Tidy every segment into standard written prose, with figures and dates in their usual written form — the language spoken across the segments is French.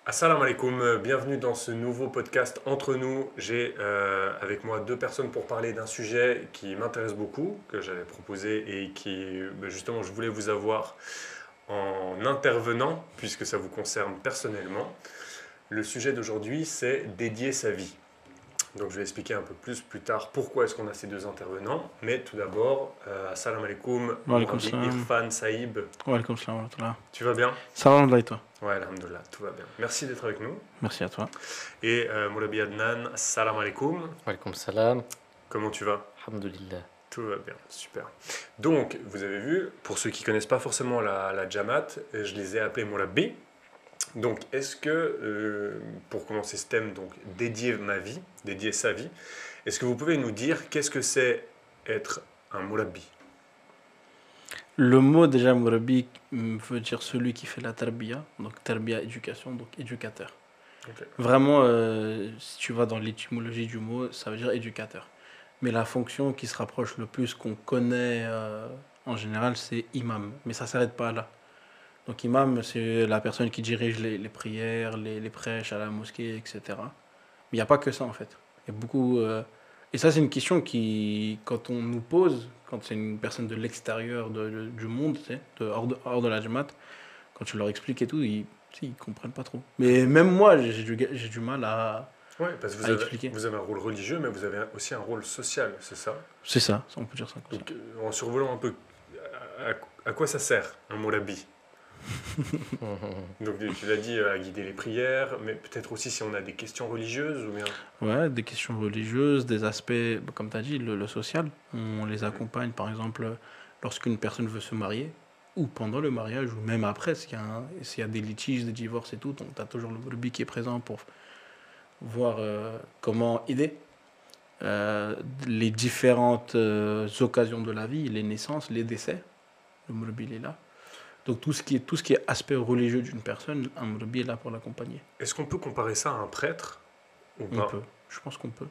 Assalamu alaikum, bienvenue dans ce nouveau podcast Entre nous. J'ai avec moi deux personnes pour parler d'un sujet qui m'intéresse beaucoup, que j'avais proposé et qui justement je voulais vous avoir en intervenant puisque ça vous concerne personnellement. Le sujet d'aujourd'hui c'est dédier sa vie. Donc je vais expliquer un peu plus tard pourquoi est-ce qu'on a ces deux intervenants. Mais tout d'abord, assalamu alaikum, Wa mon alaikum ami salam. Irfan Saïb. Wa alaikum salam wa rahmatullah. Tu vas bien? Ça va, alhamdoulilah, et toi? Ouais, alhamdoulilah, tout va bien. Merci d'être avec nous. Merci à toi. Et Moulabi Adnan, salam alaikum. Walaikum salam. Comment tu vas? Alhamdulillah. Tout va bien, super. Donc, vous avez vu, pour ceux qui ne connaissent pas forcément la Jamaat, je les ai appelés Moulabi. Donc, est-ce que, pour commencer ce thème, donc dédier ma vie, dédier sa vie, est-ce que vous pouvez nous dire qu'est-ce que c'est être un Moulabi? Le mot déjà Mourabi veut dire celui qui fait la tarbiya, donc tarbiya éducation, donc éducateur. Ok. Vraiment, si tu vas dans l'étymologie du mot, ça veut dire éducateur. Mais la fonction qui se rapproche le plus qu'on connaît en général, c'est imam. Mais ça ne s'arrête pas là. Donc imam, c'est la personne qui dirige les prières, les prêches à la mosquée, etc. Mais il n'y a pas que ça en fait. Il y a beaucoup... Et ça, c'est une question qui, quand on nous pose, quand c'est une personne de l'extérieur du monde, tu sais, hors de la Jamaat, quand tu leur expliques et tout, ils comprennent pas trop. Mais même moi, j'ai du mal Ouais, parce que à expliquer. vous avez un rôle religieux, mais vous avez aussi un rôle social, c'est ça? C'est ça, on peut dire ça comme ça. Donc, en survolant un peu, à quoi ça sert un Moulabi? Donc tu l'as dit, à guider les prières, mais peut-être aussi si on a des questions religieuses ou bien... Ouais, des questions religieuses, des aspects, comme tu as dit, le social. On les accompagne, par exemple, lorsqu'une personne veut se marier, ou pendant le mariage, ou même après, s'il y a des litiges, des divorces et tout, donc tu as toujours le lobby qui est présent pour voir comment aider. Les différentes occasions de la vie, les naissances, les décès, le Mourabi est là. Donc tout ce qui est aspect religieux d'une personne, un Mourabi est là pour l'accompagner. Est-ce qu'on peut comparer ça à un prêtre ou On pas? peut, je pense qu'on peut.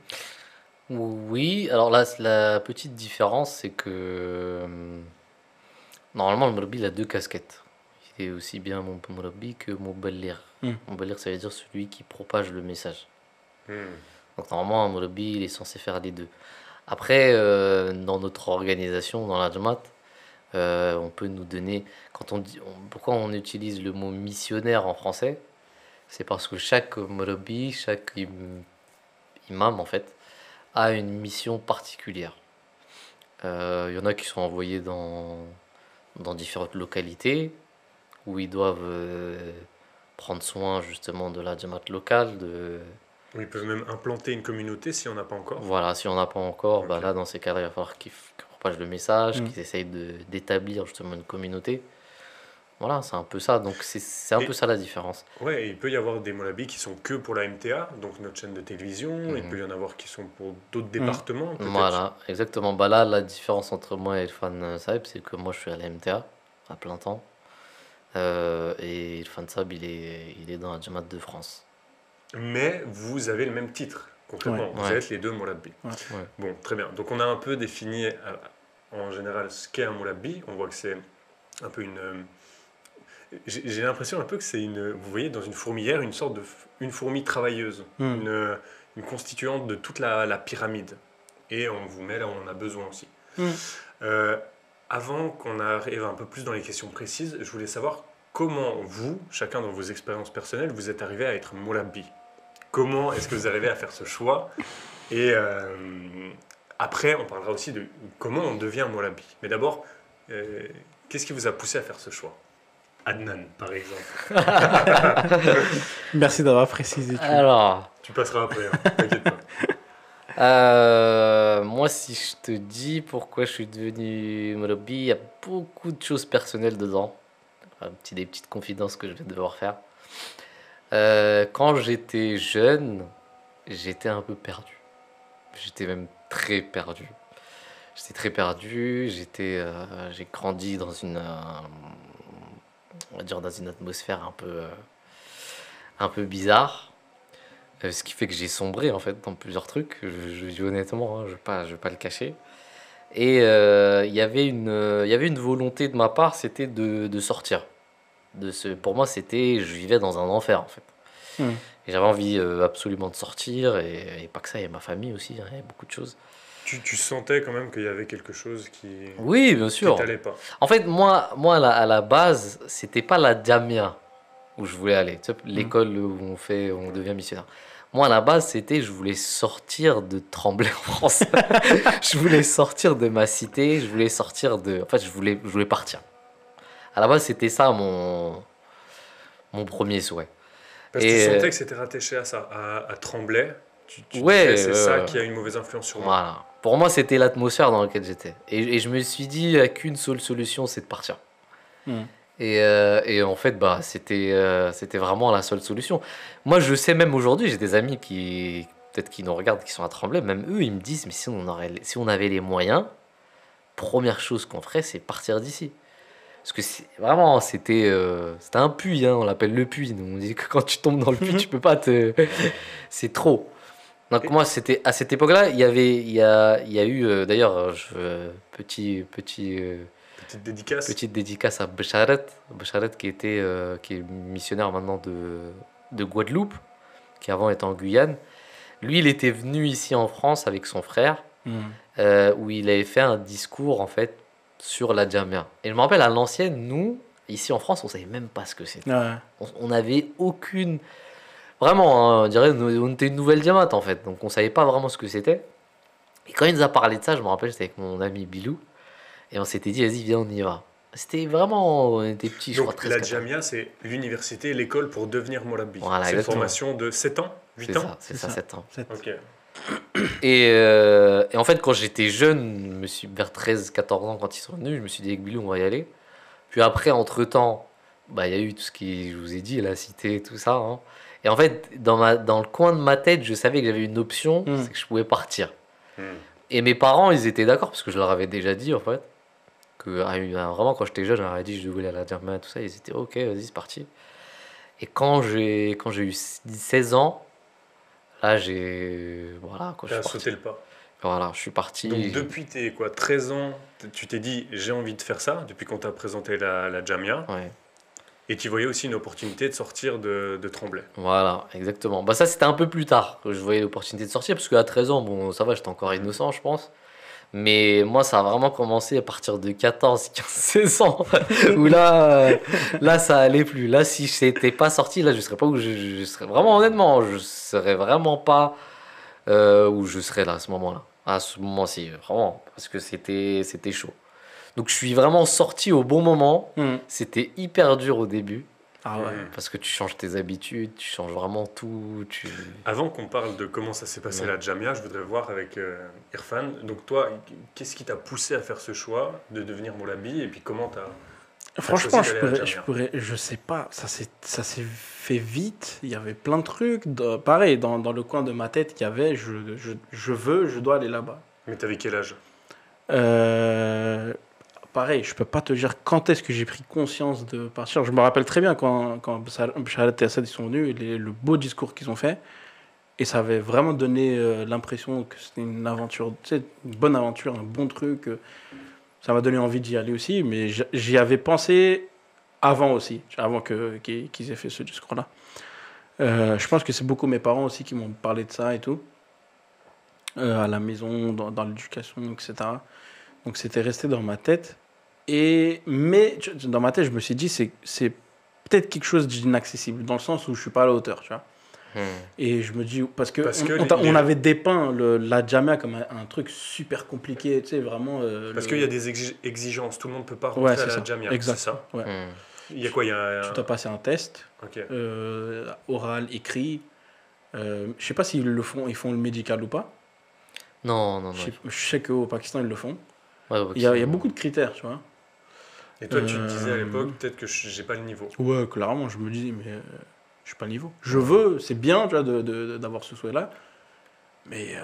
Oui, alors là, la petite différence, c'est que normalement, le Murabi, il a deux casquettes. Il est aussi bien mon Murabi que mon Mouballir. Mouballir, ça veut dire celui qui propage le message. Hmm. Donc normalement, un Murabi, il est censé faire les deux. Après, dans notre organisation, dans la Jamaat, on peut nous donner, pourquoi on utilise le mot missionnaire en français? C'est parce que chaque Murabi, chaque imam en fait, a une mission particulière. Il y en a qui sont envoyés dans différentes localités où ils doivent prendre soin justement de la Jamaat locale. Ou ils peuvent même implanter une communauté si on n'a pas encore. Voilà, si on n'a pas encore, bah Ok. là dans ces cas-là, il va falloir qu'ils propagent le message, Mm. qu'ils essayent d'établir justement une communauté. Voilà, c'est un peu ça. Donc c'est un Et- peu ça la différence. Ouais, il peut y avoir des Moulabis qui sont que pour la MTA, donc notre chaîne de télévision. Il peut y en avoir qui sont pour d'autres départements, peut-être. Voilà, exactement. Bah là, la différence entre moi et Irfan Saeb, c'est que moi je suis à la MTA à plein temps. Et Irfan Saeb, il est dans la Jamaat de France. Mais vous avez le même titre, concrètement. Ouais. Vous Ouais. êtes les deux Moulabis. Ouais. Ouais. Bon, très bien. Donc on a un peu défini en général ce qu'est un Moulabi. On voit que c'est un peu une... j'ai l'impression un peu que c'est une... Vous voyez, dans une fourmilière, une sorte de... Une fourmi travailleuse. Mm. Une constituante de toute la pyramide. Et on vous met là où on a besoin aussi. Mm. Avant qu'on arrive un peu plus dans les questions précises, je voulais savoir comment vous, chacun dans vos expériences personnelles, vous êtes arrivé à être Moulabi. Comment est-ce que vous arrivez à faire ce choix? Et après, on parlera aussi de comment on devient Moulabi. Mais d'abord, qu'est-ce qui vous a poussé à faire ce choix? Adnan, par exemple. Merci d'avoir précisé. Alors, Tu passeras après, hein, t'inquiète pas. moi, si je te dis pourquoi je suis devenu Murabi, il y a beaucoup de choses personnelles dedans. Des petites confidences que je vais devoir faire. Quand j'étais jeune, j'étais un peu perdu. J'étais même très perdu. J'étais très perdu. J'ai grandi dans on va dire dans une atmosphère un peu bizarre. Ce qui fait que j'ai sombré en fait dans plusieurs trucs. Je dis honnêtement, hein, je vais pas le cacher. Et il y avait une volonté de ma part, c'était de sortir. Pour moi, je vivais dans un enfer en fait. Hmm. Et j'avais envie absolument de sortir, et pas que ça, il y a ma famille aussi, hein, il y a beaucoup de choses. Tu sentais quand même qu'il y avait quelque chose Oui, bien qui sûr. t'allait pas. En fait, moi à la base, c'était pas la Jamia où je voulais aller, tu sais, l'école où on devient missionnaire. Moi, à la base, c'était je voulais sortir de Tremblay en France. Je voulais sortir de ma cité, je voulais sortir de. En fait, je voulais partir. À la base, c'était ça mon premier souhait. Parce que tu Et sentais que c'était rattaché à ça, à Tremblay. Tu ouais, disais, c'est ça qui a une mauvaise influence sur moi. voilà. Pour moi, c'était l'atmosphère dans laquelle j'étais. Et je me suis dit, il n'y a qu'une seule solution, c'est de partir. Hmm. Et en fait, bah, c'était vraiment la seule solution. Moi, je sais même aujourd'hui, j'ai des amis qui, peut-être qui nous regardent, qui sont à Tremblay, même eux, ils me disent, mais si on avait les moyens, première chose qu'on ferait, c'est partir d'ici. Parce que vraiment, c'était un puits, hein, on l'appelle le puits. Donc on dit que quand tu tombes dans le puits, tu peux pas te. C'est trop. Donc moi, c'était à cette époque-là, il y a eu d'ailleurs, Petite dédicace. petite dédicace à Becharet qui est missionnaire maintenant de Guadeloupe, qui avant était en Guyane. Lui, il était venu ici en France avec son frère, Hmm. où il avait fait un discours en fait sur la Jamia. Et je me rappelle à l'ancienne, nous, ici en France, on savait même pas ce que c'était. Ouais. On n'avait aucune. Vraiment, hein, on dirait on était une nouvelle Diamate en fait, donc on savait pas vraiment ce que c'était. Et quand il nous a parlé de ça, je me rappelle, c'était avec mon ami Bilou, et on s'était dit, vas-y, viens, on y va. C'était vraiment, on était petits, je crois, Donc 13 la 14 ans. Jamia, c'est l'université, l'école pour devenir Moulabi. Voilà, C'est une exactement. formation de 7 ans, 8 C'est ans. ça, c'est ça, 7 ans. Ok. Et en fait, quand j'étais jeune, je me suis, vers 13-14 ans, quand ils sont venus, je me suis dit avec Billy, on va y aller. Puis après, entre-temps, bah, il y a eu tout ce que je vous ai dit, la cité, tout ça, hein. Et en fait, dans le coin de ma tête, je savais que j'avais une option, Mm. c'est que je pouvais partir. Hmm. Et mes parents, ils étaient d'accord, parce que je leur avais déjà dit, en fait, que vraiment, quand j'étais jeune, je leur avais dit que je voulais aller à la Germaine, tout ça, ils étaient ok, vas-y, c'est parti. Et quand j'ai eu 16 ans, là, voilà, quoi, je T'as suis parti. sauté le pas. Voilà, je suis parti. Donc depuis tes 13 ans, tu t'es dit j'ai envie de faire ça, depuis qu'on t'a présenté la Jamia, Ouais, et tu voyais aussi une opportunité de sortir de Tremblay. voilà, exactement. Bah ça, c'était un peu plus tard que je voyais l'opportunité de sortir, parce qu'à 13 ans, bon, ça va, j'étais encore innocent, je pense. Mais moi, ça a vraiment commencé à partir de 14, 15, 16 ans, où là, ça allait plus. Là, si je n'étais pas sorti, là, je serais pas où je serais vraiment, honnêtement, je serais vraiment pas où je serais là, à ce moment-là. À ce moment-ci, vraiment, parce que c'était chaud. Donc, je suis vraiment sorti au bon moment. Hmm. C'était hyper dur au début, Ah ouais. Hmm. parce que tu changes tes habitudes, tu changes vraiment tout. Avant qu'on parle de comment ça s'est passé Ouais. la Jamia, je voudrais voir avec Irfan. Donc toi, qu'est-ce qui t'a poussé à faire ce choix de devenir Moulabi, et puis comment Franchement, choisi d'aller à la Jamia. je sais pas, ça s'est fait vite. Il y avait plein de trucs. Pareil, dans le coin de ma tête, il y avait je dois aller là-bas. Mais t'avais quel âge? Pareil, je peux pas te dire quand est-ce que j'ai pris conscience de partir. Je me rappelle très bien quand Bcharat et Assad ils sont venus, et le beau discours qu'ils ont fait. Et ça avait vraiment donné l'impression que c'était une aventure, tu sais, une bonne aventure, un bon truc. Ça m'a donné envie d'y aller aussi, mais j'y avais pensé avant aussi, avant qu'ils aient fait ce discours-là. Je pense que c'est beaucoup mes parents aussi qui m'ont parlé de ça et tout, à la maison, dans l'éducation, etc. Donc c'était resté dans ma tête. Mais dans ma tête, je me suis dit, c'est peut-être quelque chose d'inaccessible, dans le sens où je suis pas à la hauteur, tu vois. Et je me dis, parce que on avait dépeint la Jamia comme un truc super compliqué, tu sais, vraiment. Parce qu'il y a des exigences, tout le monde ne peut pas rentrer à la Jamia, exact. c'est ça? Ouais. Il y a quoi? Tu dois passer un test, Ok. oral, écrit. Je sais pas s'ils le font, ils font le médical ou pas. Non. Je sais qu'au Pakistan, ils le font. Ouais, Il y a beaucoup de critères, tu vois. Et toi, tu te disais à l'époque, peut-être que j'ai pas le niveau. Ouais, clairement, je me dis, mais je suis pas le niveau. Je veux, c'est bien, tu vois, d'avoir ce souhait-là. Mais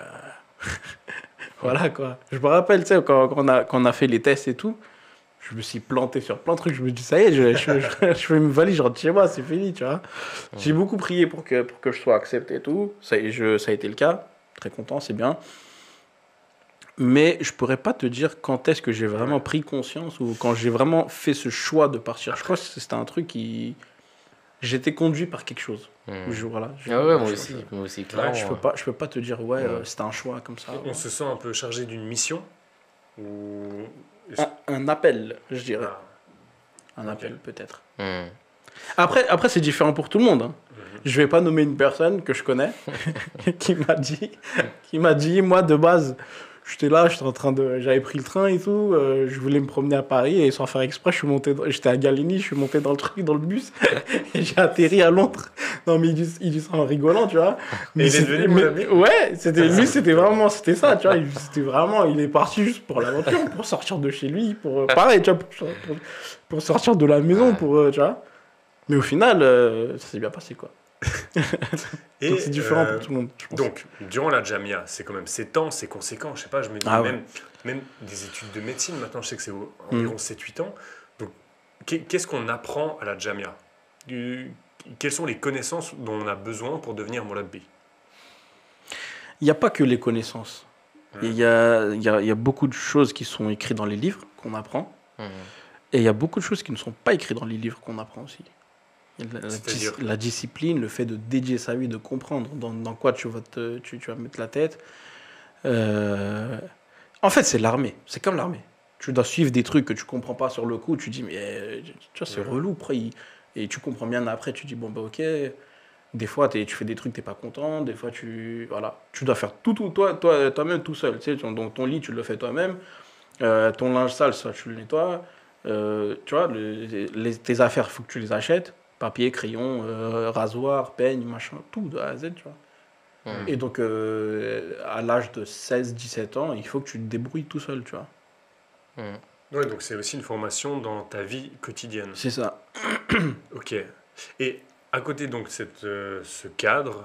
voilà, quoi. Je me rappelle, tu sais, quand on a fait les tests et tout, je me suis planté sur plein de trucs. Je me dis, ça y est, je fais une valise, je rentre chez moi, c'est fini, tu vois. J'ai beaucoup prié pour que je sois accepté et tout. Ça a été le cas. Très content, c'est bien. Mais je pourrais pas te dire quand est-ce que j'ai vraiment pris conscience ou quand j'ai vraiment fait ce choix de partir. Je crois que c'était un truc qui... j'étais conduit par quelque chose. Voilà, Ah ouais, moi aussi, clairement. je peux pas te dire, c'était un choix comme ça. On se sent un peu chargé d'une mission ou... Un appel, je dirais. Ah, Un ok. appel, peut-être. Hmm. Après c'est différent pour tout le monde. Hein. Mhm. Je vais pas nommer une personne que je connais qui m'a dit, moi, de base, j'étais là, j'avais pris le train et tout, je voulais me promener à Paris et sans faire exprès, j'étais à Galigny, je suis monté dans le bus et j'ai atterri à Londres. Non, mais il dit ça en rigolant, tu vois. Et il est devenu mon ami. Ouais, c'était ça, tu vois. Il est parti juste pour l'aventure, pour sortir de chez lui, pareil, tu vois, pour sortir de la maison, tu vois. Mais au final, ça s'est bien passé, quoi. Et, Donc c'est différent pour tout le monde, je pense. Donc, durant la Jamia, c'est quand même 7 ans, c'est conséquent. Je sais pas, je me dis même des études de médecine, maintenant je sais que c'est environ 7-8 ans. Donc, qu'est-ce qu'on apprend à la Jamia? Quelles sont les connaissances dont on a besoin pour devenir Mourabbi? Il n'y a pas que les connaissances. Il y a beaucoup de choses qui sont écrites dans les livres qu'on apprend. Et il y a beaucoup de choses qui ne sont pas écrites dans les livres qu'on apprend aussi. La discipline, le fait de dédier sa vie, de comprendre dans quoi tu vas mettre la tête. En fait, c'est l'armée. C'est comme l'armée. Tu dois suivre des trucs que tu comprends pas sur le coup. Tu dis, mais tu vois, c'est relou. Et tu comprends bien après. Tu dis, bon, bah ok. Des fois, tu fais des trucs, tu n'es pas content. Des fois, tu dois faire tout toi-même, tout seul. Tu sais, donc, ton lit, tu le fais toi-même. Ton linge sale, ça, tu le nettoies. Tu vois, tes affaires, il faut que tu les achètes. Papier, crayon, rasoir, peigne, machin, tout de A à Z, tu vois. Et donc, à l'âge de 16-17 ans, il faut que tu te débrouilles tout seul, tu vois. Ouais, donc c'est aussi une formation dans ta vie quotidienne. C'est ça. Ok. Et à côté donc ce cadre,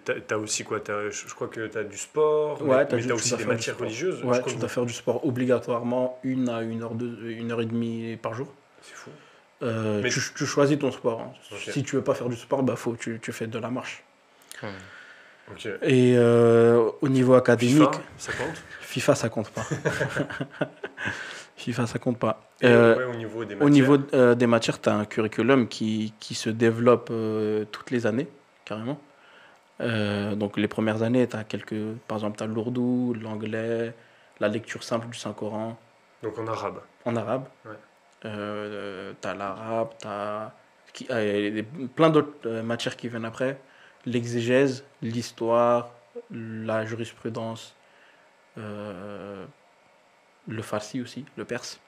t'as aussi quoi? Je crois que t'as du sport, Ouais, mais t'as aussi des matières religieuses. Ouais, Je crois tu que dois faire du sport obligatoirement 1 à 1 heure et demie par jour. c'est fou. Mais tu choisis ton sport. Hein. Okay. Si tu veux pas faire du sport, bah tu fais de la marche. Ok. Et au niveau académique, FIFA, ça compte? FIFA, ça compte pas. FIFA, ça compte pas. Et ouais, au niveau des matières, au niveau des matières, tu as un curriculum qui se développe toutes les années, carrément. Donc les premières années, par exemple, tu as l'ourdou, l'anglais, la lecture simple du Saint-Coran. Donc en arabe. En arabe. Ouais. Tu as l'arabe, tu as plein d'autres matières qui viennent après. L'exégèse, l'histoire, la jurisprudence, le farsi aussi, le perse,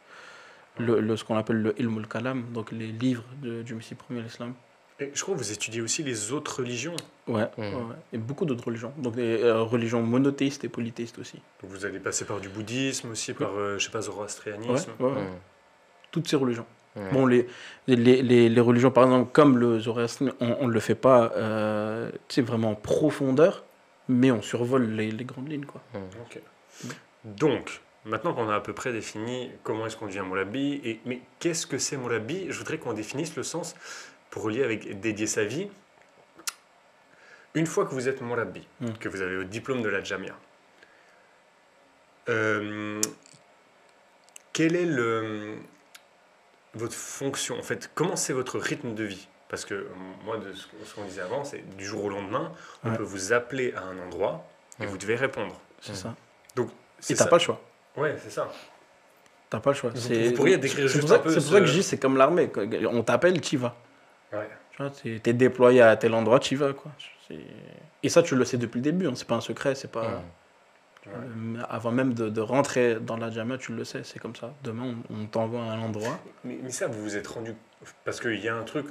ce qu'on appelle le ilm al-kalam, donc les livres du Messie premier l'islam. Et je crois que vous étudiez aussi les autres religions. Ouais, et beaucoup d'autres religions. Donc des religions monothéistes et polythéistes aussi. Donc vous allez passer par du bouddhisme aussi, par, je sais pas, zoroastrianisme. Ouais. Toutes ces religions. Bon, les religions, par exemple, comme le zoroastrisme, on ne le fait pas vraiment en profondeur, mais on survole les grandes lignes, quoi. Ok. Donc, maintenant qu'on a à peu près défini comment est-ce qu'on devient Mourabbi, mais qu'est-ce que c'est Mourabbi? Je voudrais qu'on définisse le sens pour relier avec dédier sa vie. Une fois que vous êtes Mourabbi, que vous avez le diplôme de la Jamia, quelle est votre fonction? En fait, comment c'est votre rythme de vie? Parce que moi, de ce qu'on disait avant, c'est du jour au lendemain, on peut vous appeler à un endroit et vous devez répondre. C'est ça. Donc, et t'as pas le choix. Ouais, c'est ça. T'as pas le choix. Vous pourriez décrire juste un peu. C'est pour ça que je dis, c'est comme l'armée. On t'appelle, t'y vas. Ouais. Tu vois, t'es déployé à tel endroit, t'y vas, quoi. Et ça, tu le sais depuis le début. Hein. C'est pas un secret, c'est pas. Avant même de rentrer dans la Jamia, tu le sais, c'est comme ça. Demain, on t'envoie à un endroit. Mais ça, vous vous êtes rendu... Parce qu'il y a un truc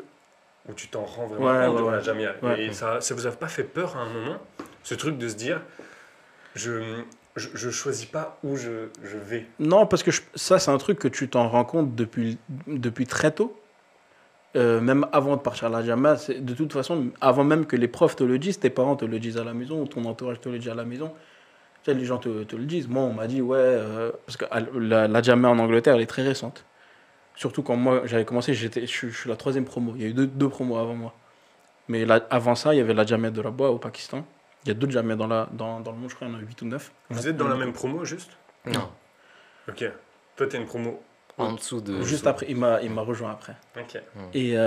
où tu t'en rends vraiment compte dans la Jamia. Ouais. Et ça vous a pas fait peur à un moment? Ce truc de se dire, je choisis pas où je vais. Non, parce que ça, c'est un truc que tu t'en rends compte depuis très tôt. Même avant de partir à la Jamia, de toute façon, avant même que les profs te le disent, tes parents te le disent à la maison, ou ton entourage te le dit à la maison. Tu sais, les gens te le disent. Moi, on m'a dit, parce que la Jamia en Angleterre, elle est très récente. Surtout quand moi, j'avais commencé, je suis la 3e promo. Il y a eu deux promos avant moi. Mais avant ça, il y avait la Jamia de Rabwa au Pakistan. Il y a d'autres Jamias dans le monde, je crois, il y en a 8 ou 9. Vous êtes dans la même promo, juste? Non. Ok. Toi, t'es une promo en dessous de... Juste après, il m'a rejoint après. Ok. Et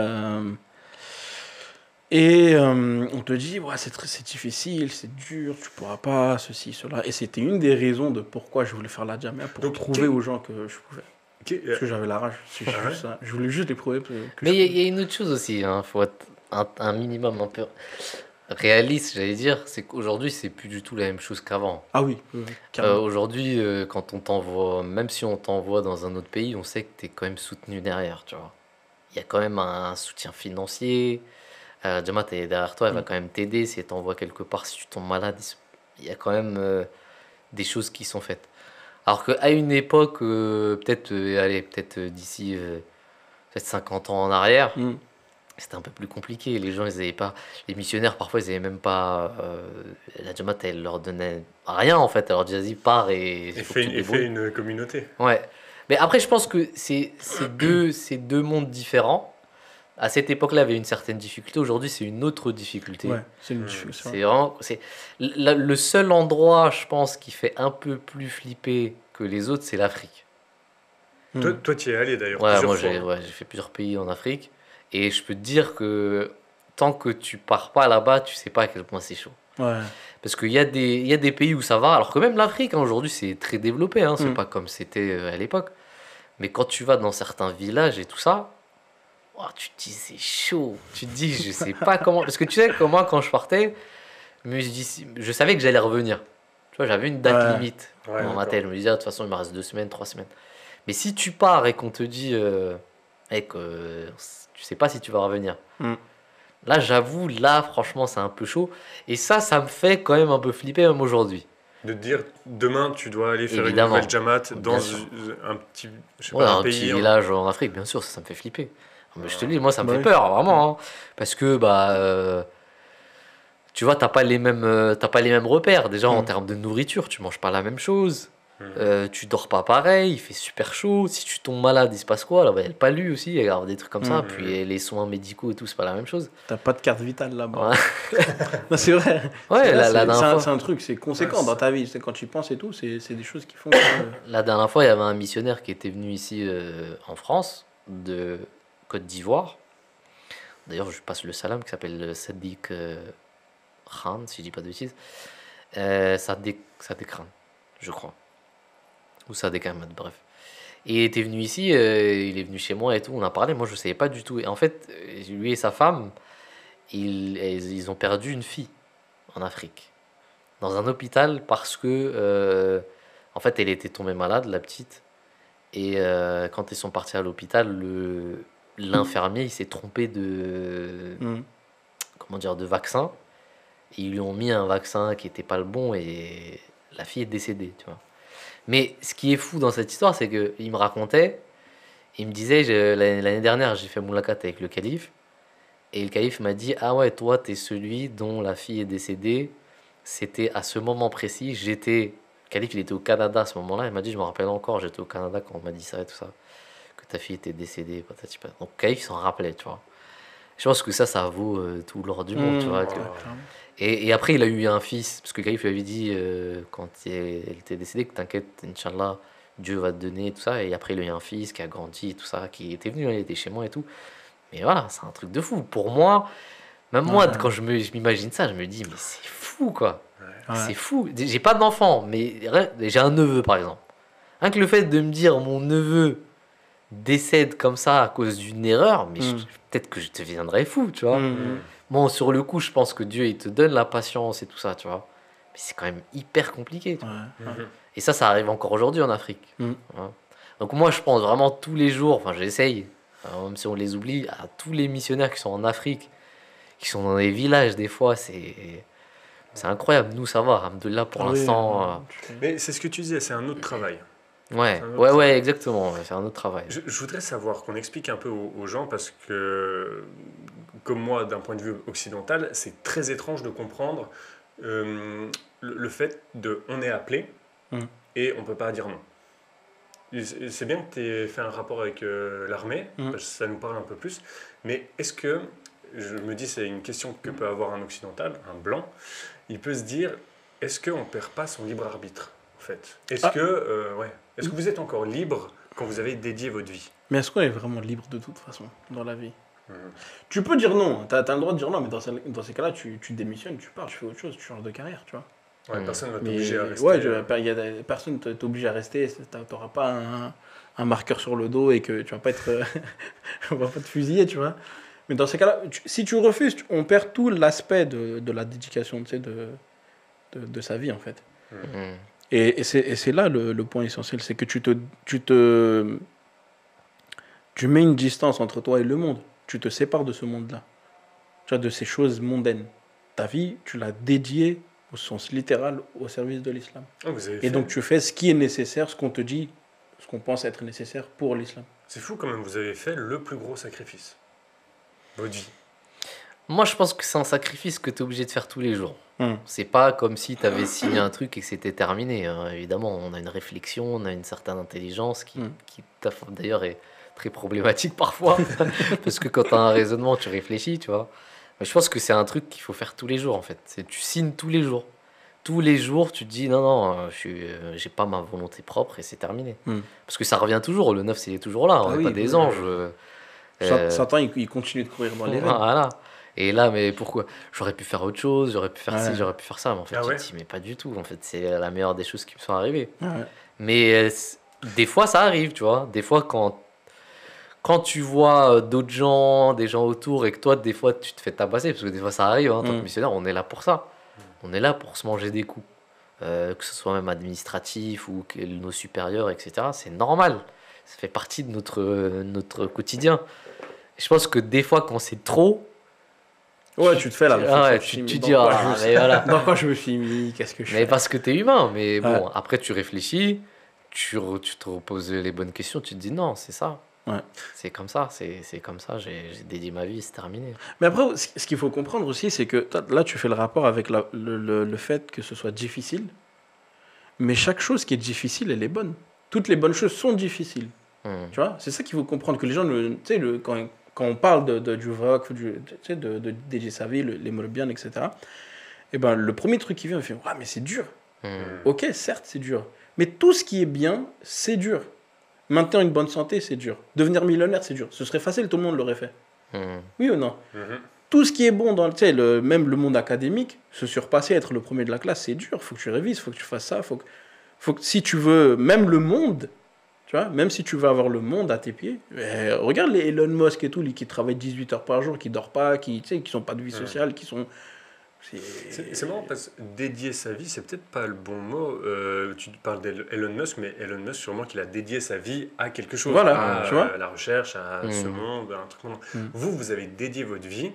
Et on te dit, ouais, c'est difficile, c'est dur, tu pourras pas, ceci, cela. Et c'était une des raisons de pourquoi je voulais faire la jamia, pour Donc, prouver aux gens que je pouvais. Parce que euh, j'avais la rage. C'est Ah ouais juste ça. Je voulais juste les prouver que Mais je il pouvais. y a une autre chose aussi, hein. Faut être un minimum un peu réaliste, j'allais dire, c'est qu'aujourd'hui, c'est plus du tout la même chose qu'avant. Ah oui, carrément. Aujourd'hui, quand on t'envoie, même si on t'envoie dans un autre pays, on sait que tu es quand même soutenu derrière, tu vois. Il y a quand même un soutien financier. Jamat est derrière toi, elle va Mm. quand même t'aider si elle t'envoie quelque part, si tu tombes malade. Il y a quand même des choses qui sont faites. Alors qu'à une époque, peut-être d'ici peut-être 50 ans en arrière, Mm. c'était un peu plus compliqué. Les gens, ils avaient pas. Les missionnaires, parfois, ils avaient même pas. La Jamaat, elle leur donnait rien, en fait. Elle leur disait, vas-y, pars et surtout et fait débrouille. une communauté. Ouais. Mais après, je pense que c'est deux mondes différents. À cette époque-là, il y avait une certaine difficulté. Aujourd'hui, c'est une autre difficulté. Ouais, c'est une Mm. c'est C'est vraiment. Le seul endroit, je pense, qui fait un peu plus flipper que les autres, c'est l'Afrique. vrai. Toi, tu y es allé d'ailleurs Ouais, plusieurs moi, fois. j'ai fait plusieurs pays en Afrique. Et je peux te dire que tant que tu pars pas là-bas, tu sais pas à quel point c'est chaud. Ouais. Parce il y a des pays où ça va, alors que même l'Afrique, hein, aujourd'hui, c'est très développé, hein, c'est Mm. pas comme c'était à l'époque. Mais quand tu vas dans certains villages et tout ça, oh, tu te dis, c'est chaud. Tu te dis, je sais pas comment. Parce que tu sais, que moi, quand je partais, je savais que j'allais revenir. Tu vois, j'avais une date Ouais. limite Ouais, dans ma d'accord. tête. Je me disais, ah, de toute façon, il me reste 2 semaines, 3 semaines. Mais si tu pars et qu'on te dit, mec, tu sais pas si tu vas revenir. Mm. Là, j'avoue, là, franchement, c'est un peu chaud. Et ça me fait quand même un peu flipper, même aujourd'hui. De te dire, demain, tu dois aller faire Évidemment. une nouvelle Jamaat dans Bien sûr. un petit, je sais Ouais, pas, un un petit pays. village en Afrique, bien sûr, ça me fait flipper. Mais je te le dis, moi, ça me Bah fait oui. peur, vraiment. Hein. Parce que, tu vois, t'as pas les mêmes repères. Déjà, en Mm. termes de nourriture, tu manges pas la même chose. Mhm. Tu dors pas pareil, il fait super chaud. Si tu tombes malade, il se passe quoi? Là, il y a le palu aussi, il y a des trucs comme ça. Mm. Puis les soins médicaux et tout, c'est pas la même chose. T'as pas de carte vitale là-bas. Ouais, Non, c'est vrai. ouais C'est vrai, la dernière c'est fois. un truc, c'est conséquent Ouais, dans c'est- ta vie. C'est quand tu y penses et tout, c'est des choses qui font que. La dernière fois, il y avait un missionnaire qui était venu ici en France, de Côte d'Ivoire. D'ailleurs, je passe le salam, qui s'appelle Sadiq Khan, si je dis pas de bêtises. Sadiq Khan, je crois. Ou Sadiq Ahmed, bref. Et il était venu ici, il est venu chez moi et tout, on a parlé, moi je savais pas du tout. Et en fait, lui et sa femme, ils ont perdu une fille en Afrique, dans un hôpital, parce que, en fait, elle était tombée malade, la petite. Et quand ils sont partis à l'hôpital, l'infirmier, il s'est trompé de, Mm. comment dire, de vaccin. Et ils lui ont mis un vaccin qui était pas le bon et la fille est décédée, tu vois. Mais ce qui est fou dans cette histoire, c'est qu'il me racontait, il me disait, l'année dernière, j'ai fait moulakat avec le calife, et le calife m'a dit, ah ouais, toi, t'es celui dont la fille est décédée. C'était à ce moment précis, le calife, il était au Canada à ce moment-là, il m'a dit, je me rappelle encore, j'étais au Canada quand on m'a dit ça et tout ça, que ta fille était décédée, patati patata. Donc le calife s'en rappelait, tu vois. Je pense que ça vaut tout l'or du monde, tu vois. Ouais, que- clairement. Et après, il a eu un fils, parce que le calife lui avait dit, quand elle était décédée, que t'inquiète, Inch'Allah, Dieu va te donner, tout ça. Et après, il a eu un fils qui a grandi, tout ça, qui était venu, hein, il était chez moi et tout. Mais voilà, c'est un truc de fou. Pour moi, même moi, Ouais. quand je m'imagine ça, je me dis, mais c'est fou, quoi. Ouais. C'est fou. J'ai pas d'enfant, mais j'ai un neveu, par exemple. Rien que le fait de me dire, mon neveu décède comme ça à cause d'une erreur, mais Mm. peut-être que je deviendrais fou, tu vois. Mm. Bon, sur le coup, je pense que Dieu, il te donne la patience et tout ça, tu vois. Mais c'est quand même hyper compliqué, tu vois. Ouais. Mhm. Et ça arrive encore aujourd'hui en Afrique. Mm. Hein. Donc moi, je pense vraiment tous les jours, enfin j'essaye, hein, même si on les oublie, à tous les missionnaires qui sont en Afrique, qui sont dans les villages, des fois, c'est incroyable. Nous, ça va, alhamdoulilah, pour Ah oui, l'instant. Mais c'est ce que tu disais, c'est un autre travail. Ouais, c'est un autre ouais, travail. exactement. Ouais, c'est un autre travail. Je voudrais savoir, qu'on explique un peu aux gens, parce que, comme moi, d'un point de vue occidental, c'est très étrange de comprendre le fait de on est appelé Mm. et on peut pas dire non. C'est bien que tu aies fait un rapport avec l'armée, Mm. parce que ça nous parle un peu plus, mais est-ce que, je me dis, c'est une question que peut avoir un occidental, un blanc, il peut se dire, est-ce qu'on perd pas son libre arbitre, en fait? Est-ce Ah. que, ouais, est-ce que vous êtes encore libre quand vous avez dédié votre vie? Mais est-ce qu'on est vraiment libre de toute façon dans la vie? Tu peux dire non, tu as le droit de dire non, mais dans ces cas-là, tu démissionnes, tu pars, tu fais autre chose, tu changes de carrière, tu vois. Ouais, personne ne va Mais t'obliger à rester. ouais, personne t'oblige à rester, t'auras pas un marqueur sur le dos et que tu vas pas être, on va pas te fusiller, tu vois. Mais dans ces cas-là, si tu refuses, on perd tout l'aspect de la dédication, tu sais, de sa vie, en fait. Mm. Et c'est là le point essentiel, c'est que tu mets une distance entre toi et le monde. Tu te sépares de ce monde-là, tu vois, de ces choses mondaines. Ta vie, tu l'as dédiée au sens littéral au service de l'islam. Ah, vous avez Et fait. donc tu fais ce qui est nécessaire, ce qu'on te dit, ce qu'on pense être nécessaire pour l'islam. C'est fou quand même, vous avez fait le plus gros sacrifice. Votre vie. Moi, je pense que c'est un sacrifice que tu es obligé de faire tous les jours. Hmm. C'est pas comme si tu avais signé un truc et que c'était terminé, hein. Évidemment, on a une réflexion, on a une certaine intelligence qui d'ailleurs est très problématique parfois. Parce que quand tu as un raisonnement, tu réfléchis, tu vois. Mais je pense que c'est un truc qu'il faut faire tous les jours en fait. Tu signes tous les jours. Tous les jours, tu te dis non, non, j'ai pas ma volonté propre et c'est terminé. Parce que ça revient toujours, le 9 c'est toujours là, on n'est pas des anges. Satan, il continue de courir dans les veines. Voilà. Et là, mais pourquoi? J'aurais pu faire autre chose, j'aurais pu faire ci, Ouais. j'aurais pu faire ça. Mais en fait, Ah tu ouais. te dis, mais pas du tout. En fait, c'est la meilleure des choses qui me sont arrivées. Ouais. Mais des fois, ça arrive, tu vois. Des fois, quand tu vois d'autres gens, des gens autour, et que toi, des fois, tu te fais tabasser, parce que des fois, ça arrive, hein, en tant que missionnaire, on est là pour ça. On est là pour se manger des coups. Que ce soit même administratif ou que nos supérieurs, etc. C'est normal. Ça fait partie de notre quotidien. Je pense que des fois, quand c'est trop, Ouais, tu te fais la réflexion. ouais, tu dis, ah, mais voilà. Dans quoi je me suis mis, qu'est-ce que je Mais fais. parce que tu es humain. Mais bon, Ouais. après, tu réfléchis, tu te reposes les bonnes questions, tu te dis, non, c'est ça. Ouais. C'est comme ça, c'est comme ça, j'ai dédié ma vie, c'est terminé. Mais après, ce qu'il faut comprendre aussi, c'est que là, tu fais le rapport avec le fait que ce soit difficile. Mais chaque chose qui est difficile, elle est bonne. Toutes les bonnes choses sont difficiles. Tu vois, c'est ça qu'il faut comprendre, que les gens, tu sais, quand on parle du VOC, tu sais, de dédier sa vie, les Molbian, etc., et ben, le premier truc qui vient, il fait « Ah, mais c'est dur. Ok, certes, c'est dur. Mais tout ce qui est bien, c'est dur. Maintenir une bonne santé, c'est dur. Devenir millionnaire, c'est dur. Ce serait facile, tout le monde l'aurait fait. Oui ou non? Tout ce qui est bon dans même le monde académique, se surpasser, être le premier de la classe, c'est dur. Faut que tu révises, faut que tu fasses ça. Faut que, si tu veux, même le monde, tu vois, même si tu veux avoir le monde à tes pieds, regarde les Elon Musk et tout, qui travaillent 18 heures par jour, qui ne dorment pas, qui n'ont pas de vie sociale, qui sont... C'est marrant parce que dédier sa vie, c'est peut-être pas le bon mot. Tu parles d'Elon Musk, mais Elon Musk, sûrement qu'il a dédié sa vie à quelque chose. Voilà, à tu vois. la recherche, à ce monde, à un truc. Vous avez dédié votre vie,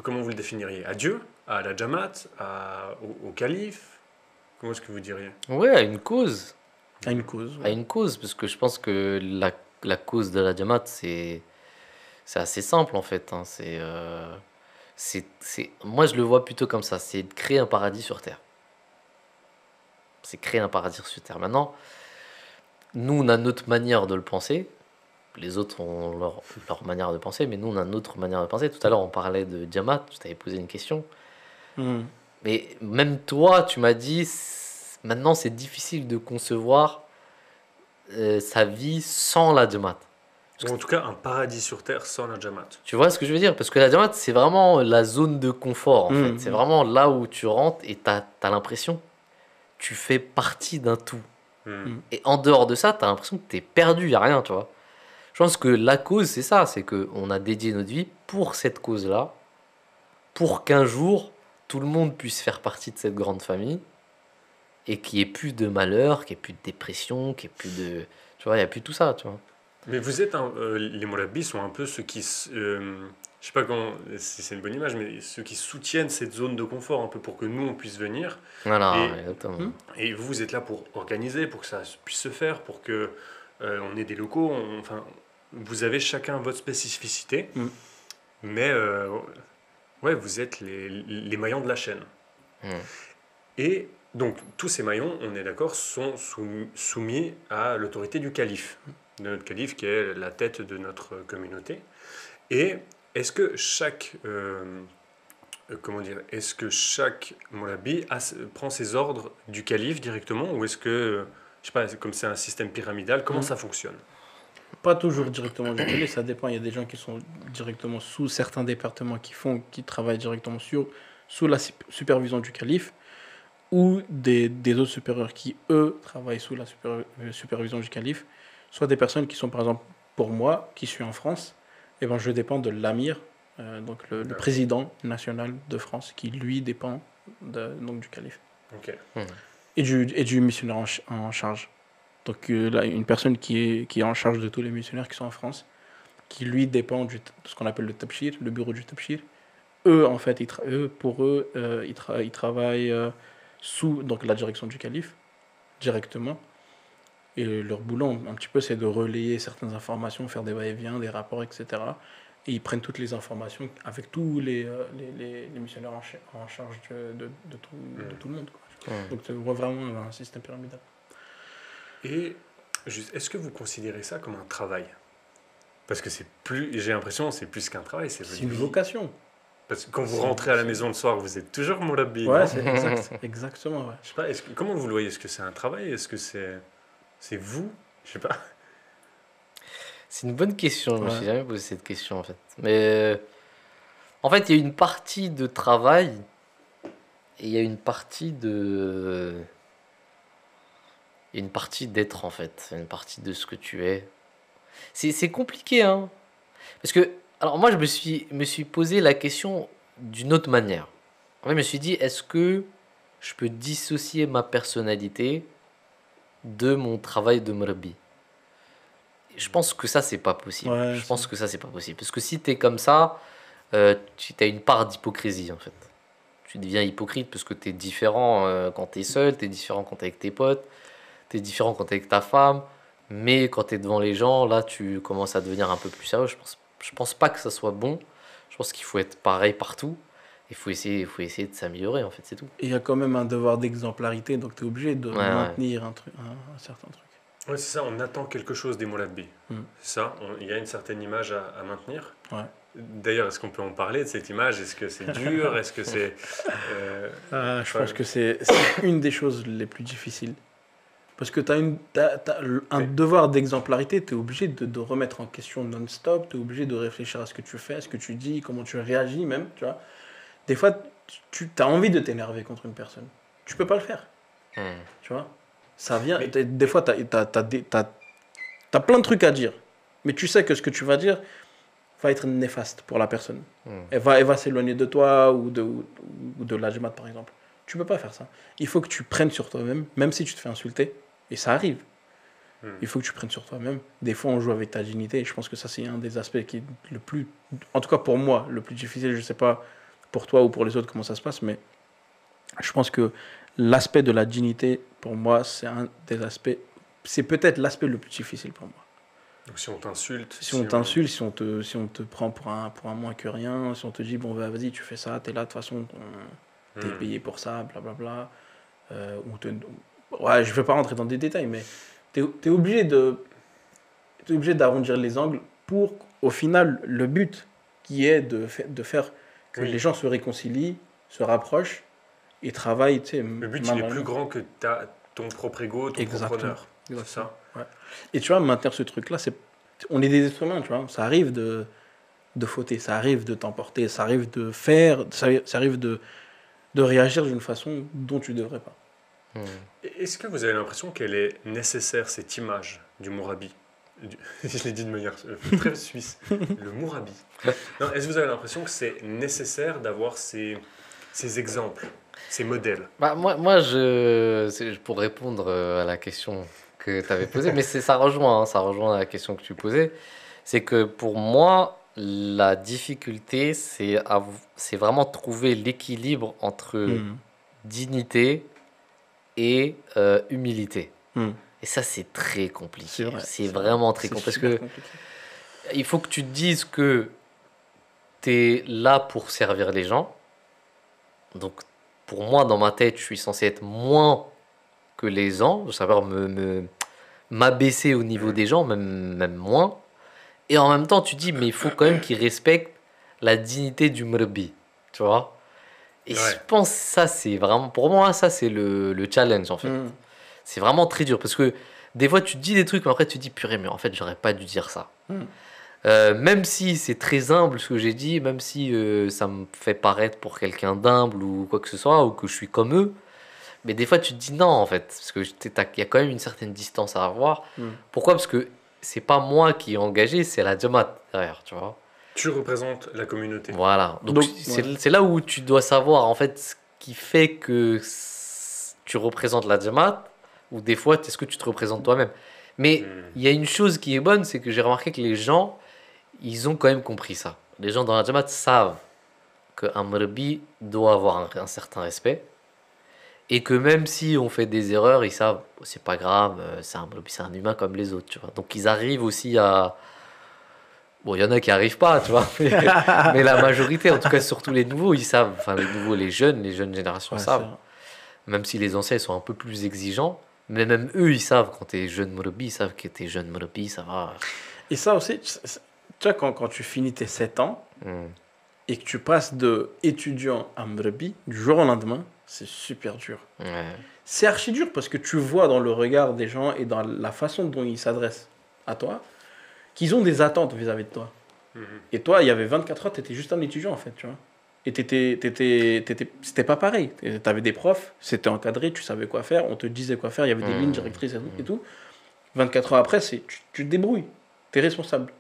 comment vous le définiriez? À Dieu? À la Jamaat? Au calife? Comment est-ce que vous diriez? Ouais, à une cause. À une cause. À une cause, parce que je pense que la cause de la Jamaat, c'est assez simple en fait. Hein. Moi, je le vois plutôt comme ça, c'est de créer un paradis sur Terre. C'est créer un paradis sur Terre. Maintenant, nous, on a notre manière de le penser. Les autres ont leur manière de penser, mais nous, on a notre manière de penser. Tout à l'heure, on parlait de Jamaat, je t'avais posé une question. Mais même toi, tu m'as dit, maintenant, c'est difficile de concevoir sa vie sans la Jamaat. Ou en tout cas, un paradis sur Terre sans la Jamaat. Tu vois ce que je veux dire? Parce que la Jamaat, c'est vraiment la zone de confort, en fait. C'est vraiment là où tu rentres et tu as l'impression tu fais partie d'un tout. Et en dehors de ça, tu as l'impression que tu es perdu, il n'y a rien, tu vois. Je pense que la cause, c'est ça, c'est qu'on a dédié notre vie pour cette cause-là, pour qu'un jour, tout le monde puisse faire partie de cette grande famille et qu'il n'y ait plus de malheur, qu'il n'y ait plus de dépression, qu'il n'y ait plus de... Tu vois, il n'y a plus tout ça, tu vois. Mais vous êtes les Mourabis sont un peu ceux qui, je sais pas si c'est une bonne image, mais ceux qui soutiennent cette zone de confort un peu pour que nous on puisse venir. Voilà, Et- exactement. Et vous êtes là pour organiser, pour que ça puisse se faire, pour que on ait des locaux. Enfin, vous avez chacun votre spécificité, mais ouais, vous êtes les maillons de la chaîne. Et donc tous ces maillons, on est d'accord, sont soumis à l'autorité du calife, de notre calife qui est la tête de notre communauté. Et est-ce que chaque comment dire, est-ce que chaque Moulabi prend ses ordres du calife directement, ou est-ce que je sais pas, comme c'est un système pyramidal, comment ça fonctionne? Pas toujours directement du calife, ça dépend. Il y a des gens qui sont directement sous certains départements qui travaillent directement sous la supervision du calife, ou des autres supérieurs qui, eux, travaillent sous la supervision du calife, soit des personnes qui sont, par exemple, pour moi, qui suis en France, et ben, je dépends de l'amir, donc le président national de France, qui, lui, dépend donc, du calife. Ok. Et du missionnaire en charge. Donc là, une personne qui est en charge de tous les missionnaires qui sont en France, qui lui dépend de ce qu'on appelle le tabshir, le bureau du tabshir. Eux, en fait, ils travaillent sous donc, la direction du calife, directement. Et leur boulot, un petit peu, c'est de relayer certaines informations, faire des va-et-vient, des rapports, etc. Et ils prennent toutes les informations avec tous les missionnaires en charge de tout le monde, quoi. Donc c'est vraiment un système pyramidal. Et est-ce que vous considérez ça comme un travail? Parce que j'ai l'impression, c'est plus qu'un travail, c'est une vocation. Parce que quand vous rentrez à la maison le soir, vous êtes toujours mourabbi. Ouais, c'est exactement. Ouais. Je sais pas, comment vous le voyez? Est-ce que c'est un travail? Est-ce que c'est vous? Je sais pas. C'est une bonne question. Je me suis jamais posé cette question en fait. Mais en fait, il y a une partie de travail et il y a une partie d'être en fait, une partie de ce que tu es. C'est compliqué, hein. Parce que, alors moi, je me suis posé la question d'une autre manière. En fait, je me suis dit, est-ce que je peux dissocier ma personnalité de mon travail de murabi? Je pense que ça, c'est pas possible. Ouais, je pense que ça, c'est pas possible. Parce que si tu es comme ça, tu as une part d'hypocrisie, en fait. Tu deviens hypocrite parce que tu es différent quand tu es seul, tu es différent quand tu es avec tes potes, tu es différent quand tu es avec ta femme. Mais quand tu es devant les gens, là, tu commences à devenir un peu plus sérieux. Je pense pas que ça soit bon. Je pense qu'il faut être pareil partout. Il faut essayer de s'améliorer, en fait, c'est tout. Et il y a quand même un devoir d'exemplarité, donc tu es obligé de maintenir un certain truc. Oui, c'est ça, on attend quelque chose des mourabbi. C'est ça, il y a une certaine image à maintenir. Ouais. D'ailleurs, est-ce qu'on peut en parler de cette image? Est-ce que c'est dur? Est-ce que c'est... je pense que c'est une des choses les plus difficiles. Parce que tu as un devoir d'exemplarité, tu es obligé de remettre en question non-stop, tu es obligé de réfléchir à ce que tu fais, à ce que tu dis, comment tu réagis même, tu vois. Des fois, tu as envie de t'énerver contre une personne. Tu peux pas le faire. Tu vois. Ça vient. Des fois, tu as plein de trucs à dire. Mais tu sais que ce que tu vas dire va être néfaste pour la personne. Elle va s'éloigner de toi ou de la Jamaat, par exemple. Tu peux pas faire ça. Il faut que tu prennes sur toi-même, même si tu te fais insulter. Et ça arrive. Il faut que tu prennes sur toi-même. Des fois, on joue avec ta dignité. Et je pense que ça, c'est un des aspects qui est le plus... En tout cas, pour moi, le plus difficile. Je sais pas pour toi ou pour les autres comment ça se passe, mais je pense que l'aspect de la dignité, pour moi, c'est un des aspects... C'est peut-être l'aspect le plus difficile pour moi. Donc si on t'insulte... Si on t'insulte, si on te prend pour un moins que rien, si on te dit, bon, bah, vas-y, tu fais ça, t'es là, de toute façon, t'es payé pour ça, blablabla. Ouais, je vais pas rentrer dans des détails, mais t'es obligé d'arrondir les angles pour, au final, le but qui est de faire que les gens se réconcilient, se rapprochent et travaillent. Le but, il est plus grand que ton propre ego, ton propre honneur. C'est ça. Ouais. Et tu vois, maintenir ce truc-là, on est des êtres humains, tu vois. Ça arrive de fauter, ça arrive de t'emporter, ça arrive de faire, ça arrive de réagir d'une façon dont tu ne devrais pas. Est-ce que vous avez l'impression qu'elle est nécessaire, cette image du mourabi? Je l'ai dit de manière très suisse. Le mourabi. Non, est-ce que vous avez l'impression que c'est nécessaire d'avoir ces exemples, ces modèles? Bah, moi pour répondre à la question que tu avais posée, mais ça rejoint la question que tu posais, c'est que pour moi, la difficulté, c'est vraiment trouver l'équilibre entre dignité et humilité. Et ça, c'est très compliqué. C'est vraiment très compliqué. Parce que il faut que tu te dises que tu es là pour servir les gens. Donc, pour moi, dans ma tête, je suis censé être moins que les gens. Savoir m'abaisser au niveau des gens, même moins. Et en même temps, tu dis, mais il faut quand même qu'ils respectent la dignité du murabi. Tu vois? Et je pense que ça, c'est vraiment... Pour moi, ça, c'est le challenge, en fait. C'est vraiment très dur. Parce que Des fois, tu te dis des trucs, mais après, tu te dis, purée, mais en fait, j'aurais pas dû dire ça. Mm. Même si c'est très humble ce que j'ai dit, même si ça me fait paraître pour quelqu'un d'humble ou quoi que ce soit, ou que je suis comme eux, mais des fois, tu te dis non, en fait, parce que il y a quand même une certaine distance à avoir. Mm. Pourquoi? Parce que c'est pas moi qui ai engagé, c'est la Jamaat derrière, tu vois. Tu représentes la communauté. Voilà. Donc, Donc, c'est ouais. c'est là où tu dois savoir, en fait, ce qui fait que tu représentes la Jamaat, ou des fois, est-ce que tu te représentes toi-même. Mais il y a une chose qui est bonne, c'est que j'ai remarqué que les gens, ils ont quand même compris ça. Les gens dans la Jamaat savent qu'un Murabi doit avoir un certain respect. Et que même si on fait des erreurs, ils savent, oh, c'est pas grave, c'est un humain comme les autres, tu vois. Donc ils arrivent aussi à... Bon, il y en a qui arrivent pas, tu vois, mais la majorité, en tout cas surtout les nouveaux, ils savent, enfin les nouveaux, les jeunes générations Ouais, savent. c'est vrai. Même si les anciens ils sont un peu plus exigeants, mais même eux, ils savent, quand t'es jeune Murabi, ils savent que t'es jeune Murabi, ça va. Et ça aussi, tu vois, quand tu finis tes 7 ans Hmm. et que tu passes de étudiant à Mrebi, du jour au lendemain, c'est super dur. Ouais. C'est archi dur parce que tu vois dans le regard des gens et dans la façon dont ils s'adressent à toi qu'ils ont des attentes vis-à-vis de toi. Mhm. Et toi, il y avait 24 heures, tu étais juste un étudiant en fait, tu vois. Et c'était pas pareil. Tu avais des profs, c'était encadré, tu savais quoi faire, on te disait quoi faire, il y avait des lignes directrices et tout. 24 heures après, tu te débrouilles, tu es responsable.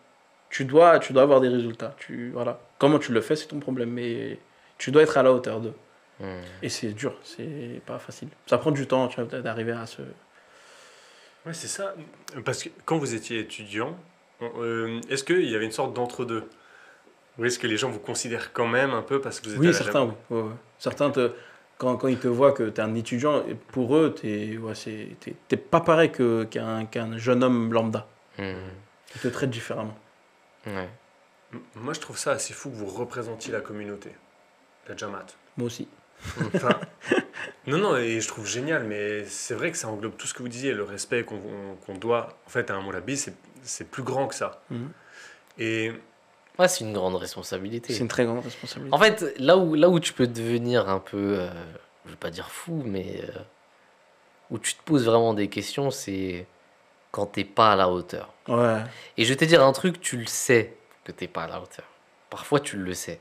Tu dois avoir des résultats. Voilà. Comment tu le fais, c'est ton problème, mais tu dois être à la hauteur d'eux. Hmm. Et c'est dur, c'est pas facile. Ça prend du temps, tu vois, d'arriver à ce... Ouais, c'est ça. Parce que quand vous étiez étudiant, est-ce qu'il y avait une sorte d'entre-deux? Ou est-ce que les gens vous considèrent quand même un peu parce que vous êtes à Oui, la certains, Jamaat? oui. Ouais, ouais. Certains, quand ils te voient que tu es un étudiant, pour eux, t'es pas pareil qu'un jeune homme lambda. Hmm. Ils te traitent différemment. Ouais. Moi, je trouve ça assez fou que vous représentiez la communauté, la Jamaat. Moi aussi. Enfin, non, et je trouve génial, mais c'est vrai que ça englobe tout ce que vous disiez, le respect qu'on doit, en fait, à un Moulabi, c'est plus grand que ça. Mhm. Et Ouais, c'est une grande responsabilité. C'est une très grande responsabilité. En fait, là où tu peux devenir un peu, je vais pas dire fou, mais où tu te poses vraiment des questions, c'est quand t'es pas à la hauteur. Ouais. Et je vais te dire un truc, tu le sais que t'es pas à la hauteur. Parfois, tu le sais.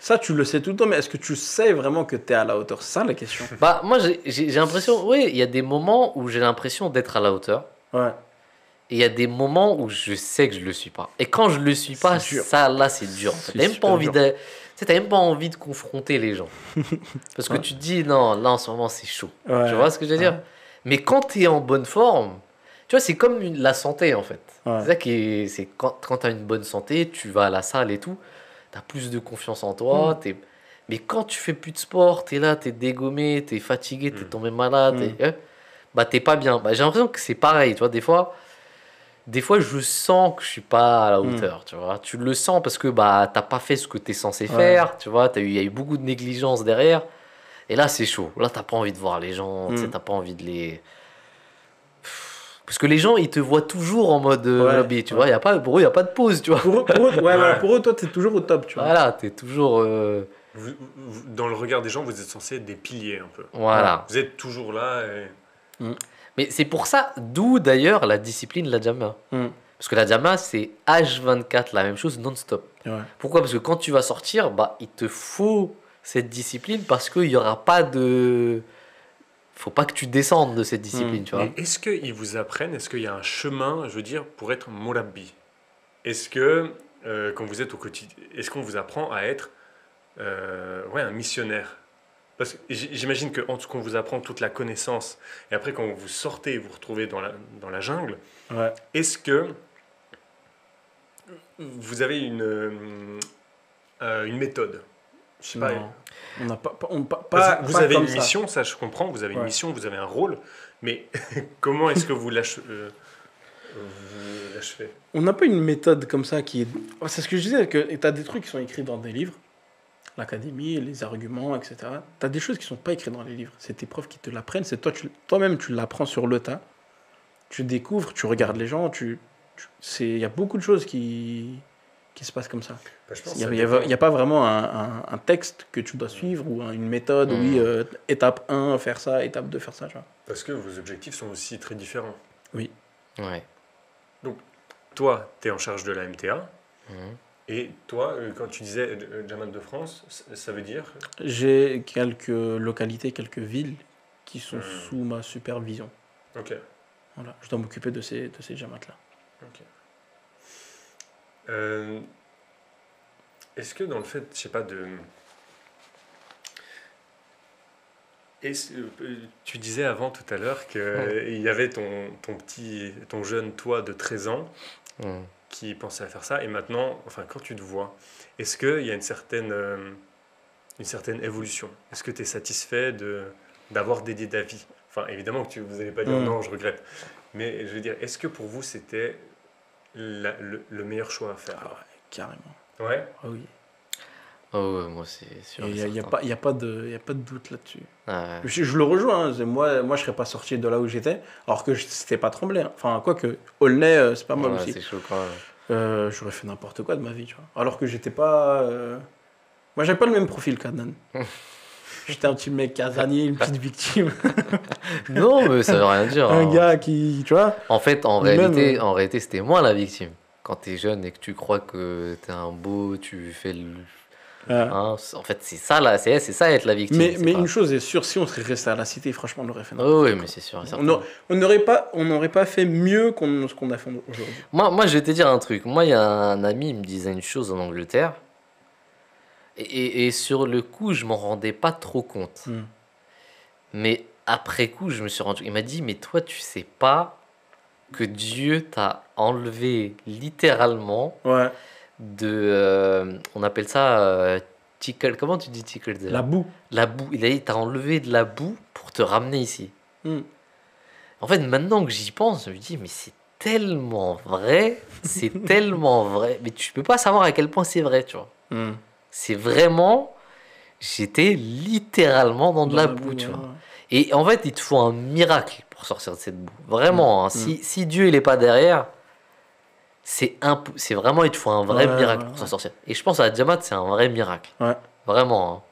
Ça, tu le sais tout le temps, mais est-ce que tu sais vraiment que tu es à la hauteur? C'est ça la question. Bah, moi, j'ai l'impression, oui, il y a des moments où j'ai l'impression d'être à la hauteur. Ouais. Et il y a des moments où je sais que je le suis pas. Et quand je le suis pas, C'est dur. ça, là, c'est dur. En fait. C'est T'as même pas super envie dur. de... Tu sais, t'as même pas envie de confronter les gens. Parce que Ouais. tu te dis, non, là, en ce moment, c'est chaud. Ouais. Tu vois ce que je veux dire? Ouais. Mais quand tu es en bonne forme, tu vois, c'est comme la santé, en fait. Ouais. C'est ça qui est... C'est quand tu as une bonne santé, tu vas à la salle et tout, tu as plus de confiance en toi. Mais quand tu fais plus de sport, tu es là, tu es dégommé, tu es fatigué, tu es tombé malade, bah, t'es pas bien. Bah, j'ai l'impression que c'est pareil, tu vois, des fois, je sens que je suis pas à la hauteur, tu vois. Tu le sens parce que bah, t'as pas fait ce que tu es censé faire, tu vois. Il y a eu beaucoup de négligence derrière. Et là, c'est chaud. Là, t'as pas envie de voir les gens, tu sais, t'as pas envie de les... Parce que les gens, ils te voient toujours en mode lobby, tu vois. Pour eux, il n'y a pas de pause, tu vois. Pour eux, toi, tu es toujours au top, tu vois. Voilà, t'es toujours... dans le regard des gens, vous êtes censé être des piliers un peu. Voilà. Vous êtes toujours là. Et... Mais c'est pour ça, d'où d'ailleurs la discipline de la Jama. Mm. Parce que la Jama, c'est H24, la même chose, non-stop. Ouais. Pourquoi? Parce que quand tu vas sortir, bah, il te faut cette discipline parce qu'il n'y aura pas de... Faut pas que tu descendes de cette discipline, tu vois. Et est-ce qu'ils vous apprennent, est-ce qu'il y a un chemin, je veux dire, pour être Mourabbi? Est-ce que, quand vous êtes au quotidien, est-ce qu'on vous apprend à être un missionnaire? Parce que j'imagine qu'on vous apprend toute la connaissance, et après quand vous sortez et vous retrouvez dans la jungle, est-ce que vous avez une méthode? Je sais pas. Non. On n'a pas, Vous pas avez comme une ça. mission, ça je comprends, vous avez une mission, vous avez un rôle, mais comment est-ce que vous l'achevez? On n'a pas une méthode comme ça qui est... C'est ce que je disais, que tu as des trucs qui sont écrits dans des livres, l'académie, les arguments, etc. Tu as des choses qui ne sont pas écrites dans les livres. C'est tes profs qui te l'apprennent, c'est toi-même tu l'apprends sur le tas. Tu découvres, tu regardes les gens, il y a beaucoup de choses qui se passent comme ça. Il n'y a pas vraiment un texte que tu dois suivre ou une méthode, étape 1, faire ça, étape 2, faire ça. Tu vois. Parce que vos objectifs sont aussi très différents. Oui. Ouais. Toi, tu es en charge de la MTA. Mhm. Et toi, quand tu disais Jamal de France, ça veut dire? J'ai quelques localités, quelques villes qui sont Hmm. sous ma supervision. Ok. Voilà, je dois m'occuper de ces Jamates-là. Ok. Euh, Est-ce que dans le fait, je sais pas, tu disais avant tout à l'heure qu'il y avait ton jeune toi de 13 ans Mhm. qui pensait à faire ça, et maintenant, enfin, quand tu te vois, est-ce qu'il y a une certaine évolution? Est-ce que tu es satisfait d'avoir dédié ta vie? Enfin, évidemment que vous n'allez pas dire Hmm. non, je regrette. Mais je veux dire, est-ce que pour vous, c'était le meilleur choix à faire? Ah ouais, carrément. Ouais. Ah oui. Oh, ouais, moi, c'est sûr. Il et n'y a, certain. y a pas de doute là-dessus. Ah, ouais. Je le rejoins. Hein. Moi, je serais pas sorti de là où j'étais, alors que c'était pas Tremblay. Hein. Enfin, quoique, Aulnay, c'est pas mal Ouais, aussi. c'est chaud quand même. J'aurais fait n'importe quoi de ma vie, tu vois. Alors que j'étais pas. Moi, j'avais pas le même profil qu'Adnan. J'étais un petit mec casanier, une petite victime. Non, mais ça veut rien dire. Un Hein. gars qui. Tu vois. En fait, Lui-même, en réalité, c'était moi la victime. Quand t'es jeune et que tu crois que t'es un beau, tu fais le. Hein, en fait, c'est ça là, c'est ça être la victime. Mais c'est pas- une chose est sûre, si on serait resté à la cité, franchement, on aurait fait Oh, n'importe oui, quoi. mais c'est sûr. et On certain. n'a- on n'aurait pas fait mieux ce qu'on a fait aujourd'hui. Moi, je vais te dire un truc. Moi, il y a un ami, il me disait une chose en Angleterre. Et sur le coup, je m'en rendais pas trop compte. Hmm. Mais après coup, je me suis rendu. Il m'a dit, mais toi, tu sais pas que Dieu t'a enlevé littéralement Ouais. on appelle ça tickle. Comment tu dis tickle déjà? La boue. La boue. Il a dit, t'as enlevé de la boue pour te ramener ici. Hmm. En fait, maintenant que j'y pense, je me dis, mais c'est tellement vrai. C'est tellement vrai. Mais tu peux pas savoir à quel point c'est vrai, tu vois. Hmm. C'est vraiment. J'étais littéralement dans de Dans la la boue, boue, tu ouais, vois. ouais. Et en fait, il te faut un miracle pour sortir de cette boue. Vraiment, hein. Mm. Si Dieu il est pas derrière, c'est vraiment, il te faut un vrai Ouais, miracle ouais, pour ouais. s'en sortir. Et je pense à Djamat, c'est un vrai miracle. Ouais. Vraiment. Hein.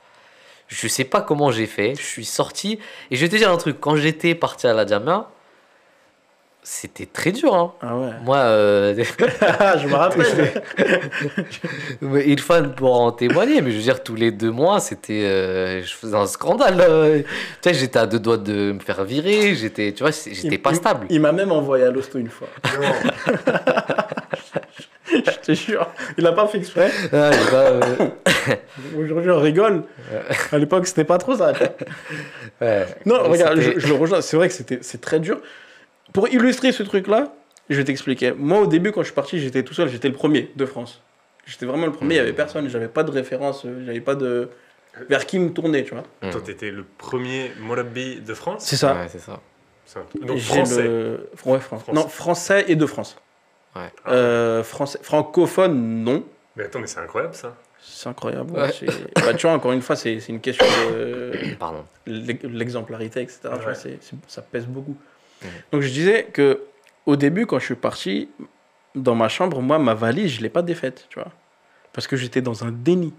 Je sais pas comment j'ai fait. Je suis sorti. Et je vais te dire un truc. Quand j'étais parti à la Djamia, c'était très dur. Hein. Ah ouais. Moi, Je me rappelle. mais Irfan pourra en témoigner, mais je veux dire, tous les 2 mois, je faisais un scandale. Tu sais, j'étais à 2 doigts de me faire virer, tu vois, j'étais pas stable. Il m'a même envoyé à l'hosto une fois. Non. Je te jure. Il a pas fait exprès. Ah, j'ai pas, Aujourd'hui, on rigole. À l'époque, c'était pas trop ça. Tu vois. ouais. Non, Mais regarde, c'était- je le rejoins. C'est vrai que c'est très dur. Pour illustrer ce truc-là, je vais t'expliquer. Moi, au début, quand je suis parti, j'étais tout seul. J'étais le premier de France. J'étais vraiment le premier. Il y avait personne. J'avais pas de référence. J'avais pas de vers qui me tourner, tu vois. Toi, t'étais le premier Morabbi de France? C'est ça. Ouais, c'est ça. Donc J'ai français. Ouais, français. Non, français et de France. Ouais. Français, francophone, non. Mais attends, mais c'est incroyable ça. C'est incroyable. Ouais. Bah, tu vois, encore une fois, c'est une question de Pardon. l'exemplarité, etc. Tu vois, Ouais. ça pèse beaucoup. Mhm. Donc je disais que au début, quand je suis parti, dans ma chambre, moi, ma valise, je ne l'ai pas défaite, tu vois. Parce que j'étais dans un déni.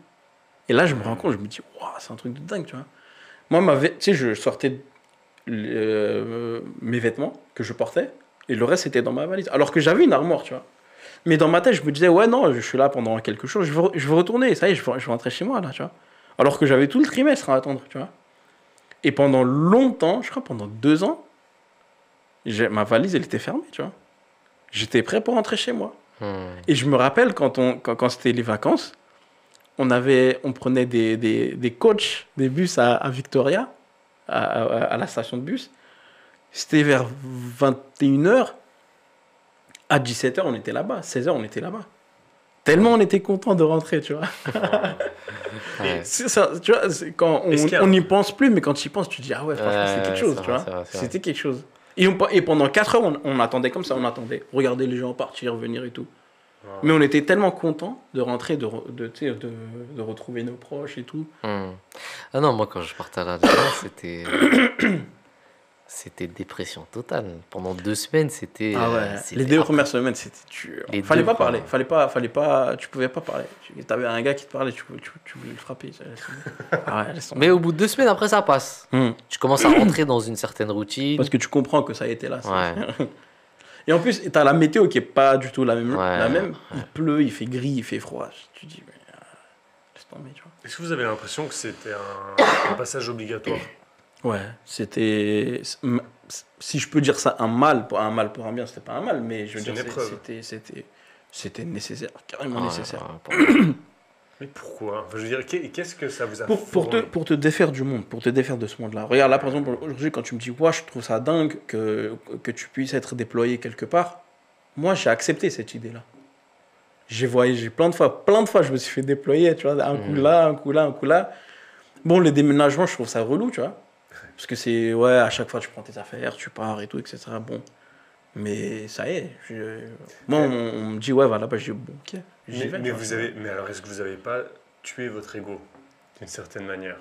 Et là, je me rends compte, je me dis, waouh, c'est un truc de dingue, tu vois. Moi, tu sais, je sortais mes vêtements que je portais, et le reste, c'était dans ma valise. Alors que j'avais une armoire, tu vois. Mais dans ma tête, je me disais, ouais, non, je suis là pendant quelques jours, je veux retourner, ça y est, je veux rentrer chez moi, là, tu vois. Alors que j'avais tout le trimestre à attendre, tu vois. Et pendant longtemps, je crois pendant 2 ans, ma valise, elle était fermée, tu vois. J'étais prêt pour rentrer chez moi. Et je me rappelle quand c'était les vacances, on prenait des coachs, des bus à Victoria, à la station de bus. C'était vers 21h. À 17h, on était là-bas. 16h, on était là-bas. Tellement on était content de rentrer, tu vois. Ouais. C'est ça, tu vois, quand Est-ce qu'il y a- on n'y pense plus, mais quand tu y penses, tu te dis, ah ouais, franchement, c'est quelque chose, c'est tu vrai, vois. c'est vrai, c'est vrai. C'était quelque chose. Et pendant 4 heures, on attendait comme ça, on attendait. Regarder les gens partir, venir et tout. Mais on était tellement contents de rentrer, tu sais, de retrouver nos proches et tout. Ah non, moi, quand je partais à la Djamia, c'était dépression totale. Pendant 2 semaines, c'était. Ah ouais, c'était les 2 après- premières semaines, c'était dur. Les Fallait deux, pas quoi. parler, fallait pas, tu pouvais pas parler. T'avais un gars qui te parlait, tu voulais le frapper. Ah ouais, laisse tomber. Mais au bout de 2 semaines, après, ça passe. Tu commences à rentrer dans une certaine routine. Parce que tu comprends que ça a été là. Ouais. Et en plus, t'as la météo qui est pas du tout la même. Ouais, La même. ouais. Il pleut, il fait gris, il fait froid. Tu dis, mais, laisse tomber, tu vois. Est-ce que vous avez l'impression que c'était un passage obligatoire? Ouais, c'était. Si je peux dire ça, un mal pour un bien, c'était pas un mal, mais je veux C'est dire, une épreuve. c'était nécessaire, carrément Ouais, nécessaire. ouais, Mais pourquoi? Enfin, je veux dire, qu'est-ce que ça vous a Pour fourni? pour te défaire du monde, pour te défaire de ce monde-là. Regarde, là, par exemple, aujourd'hui, quand tu me dis, ouais, je trouve ça dingue que tu puisses être déployé quelque part, moi, j'ai accepté cette idée-là. J'ai voyagé plein de fois, je me suis fait déployer, tu vois, un coup là, un coup là, un coup là. Bon, les déménagements, je trouve ça relou, tu vois. Parce que c'est, ouais, à chaque fois, tu prends tes affaires, tu pars et tout, etc. Bon. Mais ça y est. Moi, on me dit, ouais, va là-bas, je dis, bon, ok, j'y vais. Mais tu vois. vous avez, mais alors, est-ce que vous n'avez pas tué votre ego d'une certaine manière?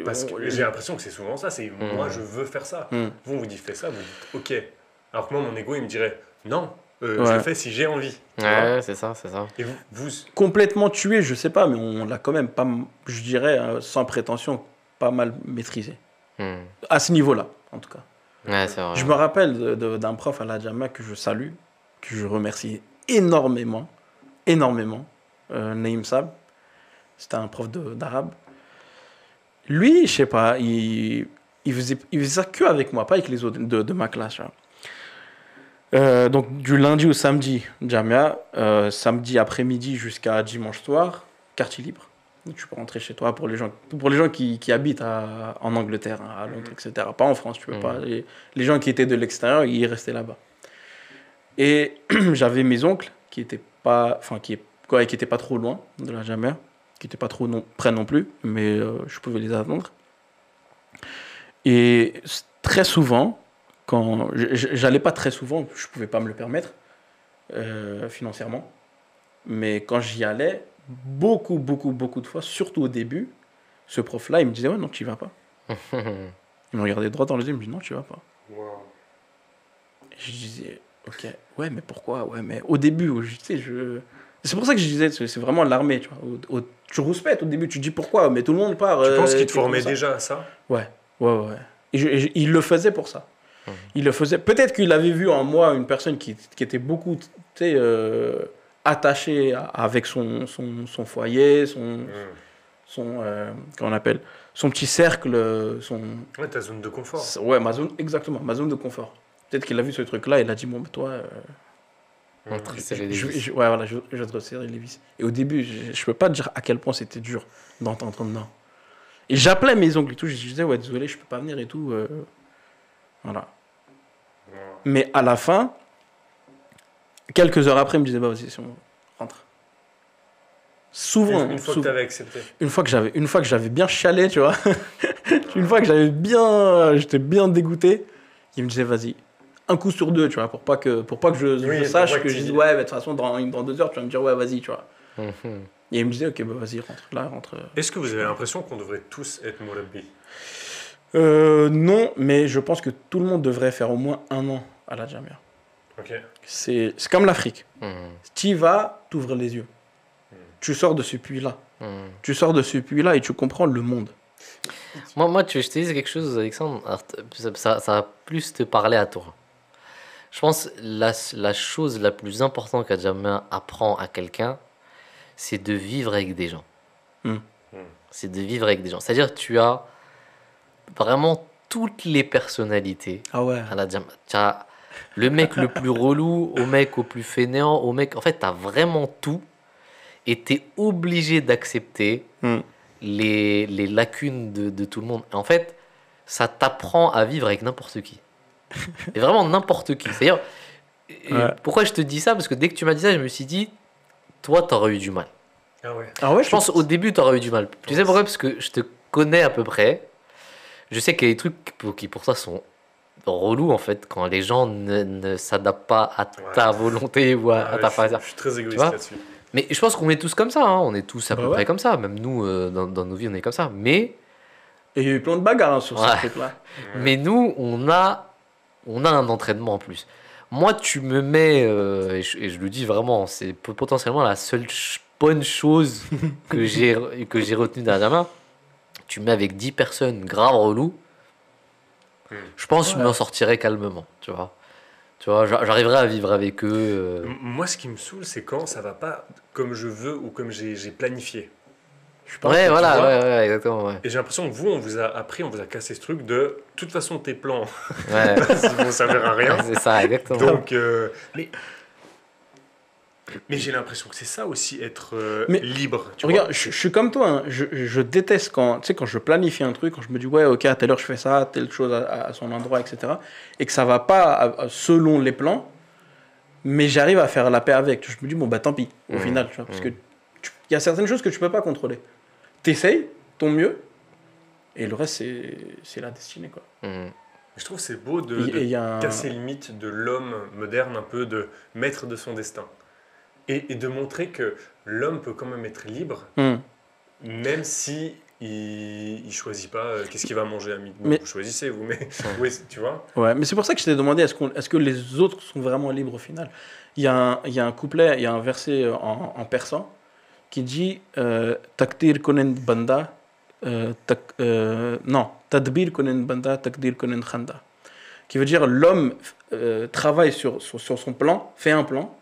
Parce que j'ai l'impression que c'est souvent ça, c'est moi je veux faire ça. Vous, on vous dit fais ça, vous dites ok. Alors que moi, mon ego, il me dirait non, je Ouais. le fais si j'ai envie. tu vois. Ouais, c'est ça, c'est ça. Et vous, Complètement tué, je sais pas, mais on l'a quand même pas, je dirais, sans prétention, pas mal maîtrisé. Hmm. À ce niveau-là, en tout cas. Ouais, c'est vrai. Je me rappelle d'un prof à la Jama que je salue, que je remercie énormément, Naïm Sab. C'était un prof d'arabe. Lui, je sais pas, il faisait ça que avec moi, pas avec les autres de ma classe. Tu vois. Donc du lundi au samedi, Jamia, samedi après-midi jusqu'à dimanche soir, quartier libre. Donc, tu peux rentrer chez toi pour les gens qui habitent en Angleterre, hein, à Londres, etc. Pas en France, tu peux pas. Les gens qui étaient de l'extérieur, ils restaient là-bas. Et j'avais mes oncles qui étaient pas, enfin qui étaient pas trop loin de la Jamia, qui étaient pas trop près non plus, mais je pouvais les attendre. Et très souvent, quand j'allais pas très souvent, je pouvais pas me le permettre financièrement, mais quand j'y allais, beaucoup de fois, surtout au début, ce prof-là, il me disait ouais non tu y vas pas. Il me regardait droit dans les yeux, il me dit non tu vas pas. wow. Et je disais ok ouais mais pourquoi ouais mais au début tu sais c'est pour ça que je disais c'est vraiment l'armée tu vois tu rouspètes au début tu dis pourquoi mais tout le monde part. Tu penses qu'il te t'es comme formait ça. déjà à ça? Ouais. Il le faisait pour ça. Il le faisait. Peut-être qu'il avait vu en moi une personne qui était beaucoup, tu sais, attachée avec son foyer, comment on appelle, son petit cercle, Ouais, ta zone de confort. ouais, exactement, ma zone de confort. Peut-être qu'il a vu ce truc-là, il a dit bon, mais toi, On te resserrer les vis. ouais, voilà, je vais te resserrer les vis. Et au début, je peux pas te dire à quel point c'était dur d'entendre non. Et j'appelais mes oncles et tout, je disais ouais, désolé, je peux pas venir et tout. Voilà. Wow. Mais à la fin, quelques heures après, il me disait bah vas-y, c'est bon, rentre. Souvent, Une fois que tu avais accepté. une fois que j'avais bien chialé, tu vois, une fois que j'étais bien dégoûté, il me disait vas-y, un coup sur deux, tu vois, pour pas que je Oui, sache pour pas que que je tu dise dis- ouais, mais de toute façon dans 2 heures, tu vas me dire ouais, vas-y, tu vois. Mhm. Et il me disait ok, bah vas-y, rentre. Est-ce que vous avez l'impression qu'on devrait tous être Morabbi? Non, mais je pense que tout le monde devrait faire au moins 1 an à la Jamia. Ok. C'est comme l'Afrique. Mhm. Tu y vas, t'ouvres les yeux. Tu sors de ce puits-là. Mhm. Tu sors de ce puits-là et tu comprends le monde. Moi, tu veux que je te dise quelque chose, Alexandre? Alors, ça va plus te parler à toi. Je pense que la chose la plus importante qu'un Jamia apprend à quelqu'un, c'est de vivre avec des gens. Hmm. C'est de vivre avec des gens. C'est-à-dire, tu as vraiment toutes les personnalités Ah ouais. à la Jamia. Tu as le mec le plus relou, au mec au plus fainéant, au mec. En fait, tu as vraiment tout. Et tu es obligé d'accepter Hmm. les lacunes de tout le monde. Et en fait, ça t'apprend à vivre avec n'importe qui. Et vraiment n'importe qui. C'est-à-dire, Ouais. pourquoi je te dis ça? Parce que dès que tu m'as dit ça, je me suis dit, toi, t'aurais eu du mal. Ah ouais. Ah ouais, Je pense au début, t'aurais eu du mal. Tu sais pourquoi? Parce que je te connais à peu près. Je sais qu'il y a des trucs qui pour toi sont relous, en fait, quand les gens ne s'adaptent pas à ta volonté ou à ta façon. Je suis très égoïste vois là-dessus. Mais je pense qu'on est tous comme ça, hein. On est tous à Bah peu ouais. près comme ça. Même nous, dans nos vies, on est comme ça. Mais Et il y a eu plein de bagarres hein, sur Ouais. ce truc-là. Mais nous, on a un entraînement en plus. Moi, tu me mets, et je le dis vraiment, c'est potentiellement la seule bonne chose que j'ai retenue dernièrement. Tu me mets avec 10 personnes grave reloues, je pense que je m'en sortirais calmement, tu vois. Tu vois, j'arriverai à vivre avec eux. Moi, ce qui me saoule, c'est quand ça va pas comme je veux ou comme j'ai planifié. Je pense Ouais, que tu voilà, vois, ouais, exactement, ouais. et j'ai l'impression que vous, on vous a appris, on vous a cassé ce truc de toute façon, tes plans, Ouais, ils vont servir à rien. c'est ça, exactement. Donc, mais j'ai l'impression que c'est ça aussi, être Mais libre. Tu regarde, vois. je suis comme toi, hein. Je déteste quand, tu sais, quand je planifie un truc, quand je me dis, ouais, ok, à telle heure je fais ça, telle chose à son endroit, etc. Et que ça va pas selon les plans, mais j'arrive à faire la paix avec. Je me dis, bon, bah tant pis, au final, tu vois, parce que il y a certaines choses que tu peux pas contrôler. T'essayes, ton mieux, et le reste, c'est la destinée, quoi. Je trouve que c'est beau Et il y a casser les mythes de l'homme moderne, un peu de maître de son destin. Et de montrer que l'homme peut quand même être libre, même si il choisit pas qu'est-ce qu'il va manger à midi. Bon, Mais- vous choisissez, vous, mais oui, tu vois. Ouais, mais c'est pour ça que je t'ai demandé, est-ce que les autres sont vraiment libres au final? Il y a un couplet, il y a un verset en persan qui dit Takdir konen banda, non, Tadbir konen banda, takdir konen khanda. Qui veut dire l'homme travaille sur son plan, fait un plan,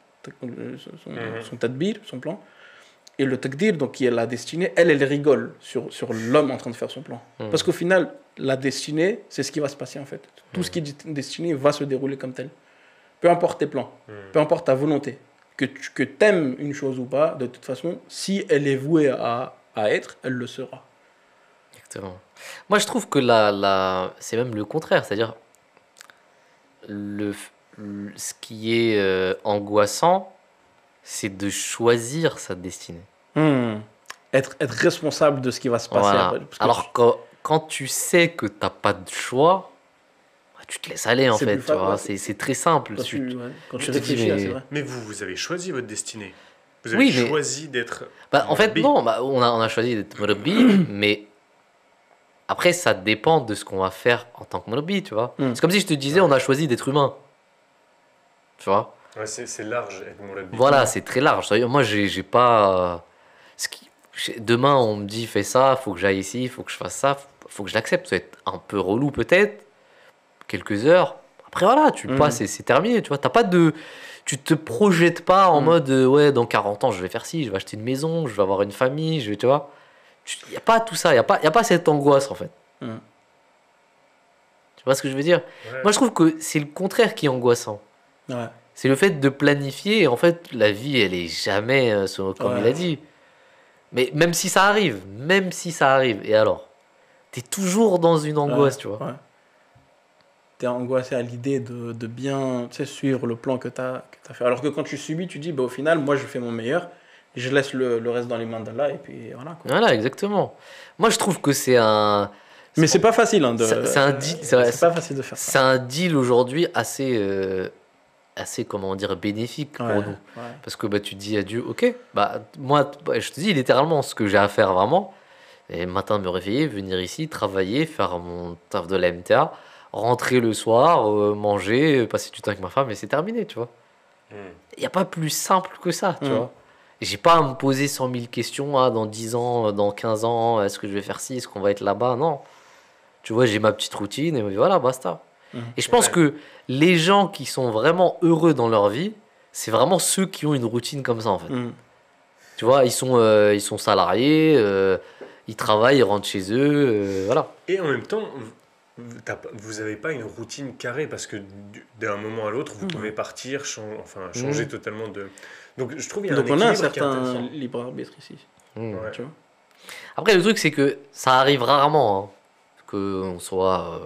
son tadbir, son plan, et le takdir, donc qui est la destinée, elle rigole sur l'homme en train de faire son plan. Parce qu'au final, la destinée, c'est ce qui va se passer en fait. Tout ce qui est destiné va se dérouler comme tel. Peu importe tes plans, peu importe ta volonté, que t'aimes une chose ou pas, de toute façon, si elle est vouée à être, elle le sera. Exactement. Moi, je trouve que c'est même le contraire. C'est-à-dire, le, ce qui est angoissant, c'est de choisir sa destinée. Être responsable de ce qui va se passer Voilà. après. Parce que Alors, quand tu sais que tu n'as pas de choix, bah, tu te laisses aller, en C'est fait. plus Tu vois. facile. C'est très simple. quand tu tu te dis, réfléchis, mais- c'est vrai. Mais vous avez choisi votre destinée. Vous avez Oui, mais- choisi d'être. Bah, en fait, Murabi. non. Bah, on a choisi d'être Murabi, mais après, ça dépend de ce qu'on va faire en tant que Murabi, tu vois. C'est comme si je te disais, on a choisi d'être humain. Tu vois. Ouais, c'est large, être Murabi. Voilà, c'est très large. C'est-à-dire, moi, j'ai pas. Demain, on me dit, fais ça, faut que j'aille ici, faut que je fasse ça, faut que je l'accepte. Ça va être un peu relou, peut-être. Quelques heures. Après, voilà, tu le passes et c'est terminé. Tu vois, t'as pas de. Tu te projettes pas en mode, ouais, dans 40 ans, je vais faire ci, je vais acheter une maison, je vais avoir une famille, tu vois. Il n'y a pas tout ça, il n'y a pas cette angoisse, en fait. Tu vois ce que je veux dire? Ouais. Moi, je trouve que c'est le contraire qui est angoissant. Ouais. C'est le fait de planifier. Et en fait, la vie, elle est jamais comme il a Ouais. dit. Mais même si ça arrive, et alors? T'es toujours dans une angoisse, tu vois. Ouais. T'es angoissé à l'idée de bien, tu sais, suivre le plan que t'as fait. Alors que quand tu subis, tu dis, bah, au final, moi, je fais mon meilleur, je laisse le reste dans les mains d'Allah, et puis voilà, quoi. Voilà, exactement. Moi, je trouve que c'est un. Mais c'est pas facile, hein, C'est un deal, c'est vrai, c'est pas facile de faire ça. C'est un deal aujourd'hui assez, comment dire, bénéfique pour Ouais, nous. ouais. Parce que bah, tu dis à Dieu, ok, bah, moi, je te dis littéralement ce que j'ai à faire vraiment. Et le matin, me réveiller, venir ici, travailler, faire mon taf de la MTA, rentrer le soir, manger, passer du temps avec ma femme, et c'est terminé, tu vois. Il n'y a pas plus simple que ça, tu vois. J'ai pas à me poser 100 000 questions, ah, dans 10 ans, dans 15 ans, est-ce que je vais faire ci, est-ce qu'on va être là-bas? Non. Tu vois, j'ai ma petite routine, et voilà, basta. Et je pense que les gens qui sont vraiment heureux dans leur vie, c'est vraiment ceux qui ont une routine comme ça, en fait. Tu vois, ils sont salariés, ils travaillent, ils rentrent chez eux, voilà. Et en même temps, vous n'avez pas une routine carrée parce que d'un moment à l'autre, vous pouvez partir, changer totalement de. Donc je trouve qu'il y a Donc un on a un équilibre qui est certain intéressant. libre arbitre ici, Ouais. tu vois. Après, le truc, c'est que ça arrive rarement, hein, qu'on soit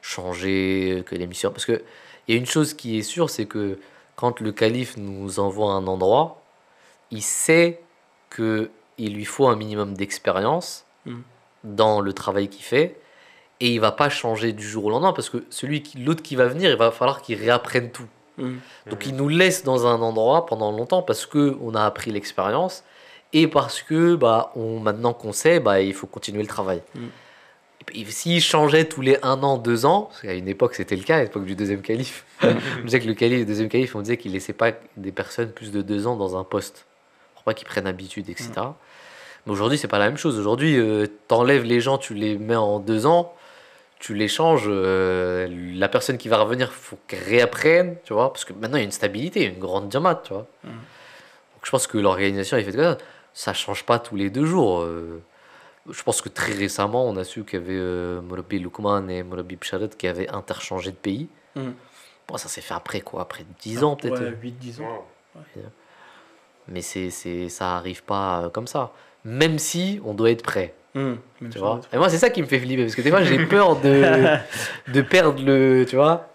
changé, que l'émission. Parce qu'il y a une chose qui est sûre, c'est que quand le calife nous envoie à un endroit, il sait qu'il lui faut un minimum d'expérience dans le travail qu'il fait. Et il va pas changer du jour au lendemain parce que l'autre qui va venir, il va falloir qu'il réapprenne tout. Donc il nous laisse dans un endroit pendant longtemps parce que on a appris l'expérience et parce que maintenant qu'on sait, il faut continuer le travail. Et puis, s'il changeait tous les 1 an, 2 ans, parce qu'à une époque c'était le cas, à l'époque du deuxième calife, on disait que le deuxième calife, on disait qu'il laissait pas des personnes plus de 2 ans dans un poste pour pas qu'ils prennent habitude, etc. Mais aujourd'hui c'est pas la même chose. Aujourd'hui, t'enlèves les gens, tu les mets en 2 ans. tu les changes, la personne qui va revenir, faut qu'elle réapprenne, tu vois, parce que maintenant il y a une stabilité, une grande diamate, tu vois. Mm. Donc je pense que l'organisation est faite comme ça change pas tous les 2 jours. Je pense que très récemment, on a su qu'il y avait Morobi Lukman et Morobi Pcharet qui avaient interchangé de pays. Mm. Bon, ça s'est fait après quoi? Après 10 ans peut-être. Ouais, 8-10 ans. Wow. Mais ça arrive pas comme ça. Même si on doit être prêt. Même Tu sur vois? notre- Et moi, c'est ça qui me fait flipper. Parce que des fois, j'ai peur de perdre tu vois,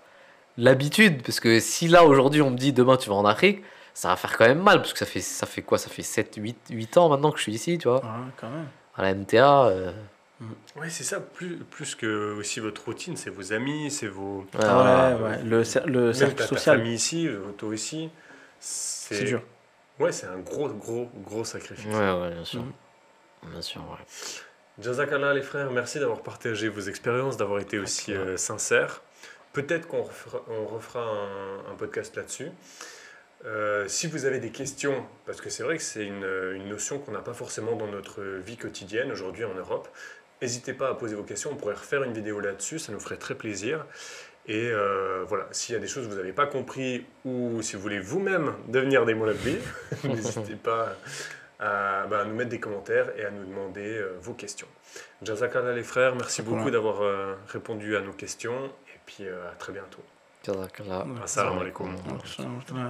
l'habitude. Parce que si là, aujourd'hui, on me dit demain, tu vas en Afrique, ça va faire quand même mal. Parce que ça fait quoi? Ça fait 7 8 ans maintenant que je suis ici, tu vois. Ah, quand même. À la MTA. Ouais, c'est ça, plus que aussi votre routine, c'est vos amis, c'est vos... Ouais, Ah voilà. ouais, ouais. Le Même cercle ta social, famille ici, toi aussi. c'est dur. Ouais, c'est un gros sacrifice. Ouais, bien sûr. Mm. Bien sûr, ouais. Jazakallah les frères, merci d'avoir partagé vos expériences, d'avoir été aussi sincères. Peut-être on refera un podcast là-dessus. Si vous avez des questions, parce que c'est vrai que c'est une notion qu'on n'a pas forcément dans notre vie quotidienne aujourd'hui en Europe, n'hésitez pas à poser vos questions, on pourrait refaire une vidéo là-dessus, ça nous ferait très plaisir. Et voilà, s'il y a des choses que vous n'avez pas compris ou si vous voulez vous-même devenir des Moulabbi, n'hésitez pas à nous mettre des commentaires et à nous demander vos questions. Jazakallah les frères, merci beaucoup d'avoir répondu à nos questions et puis à très bientôt. Jazakallah. Assalamu alaikum. Ouais.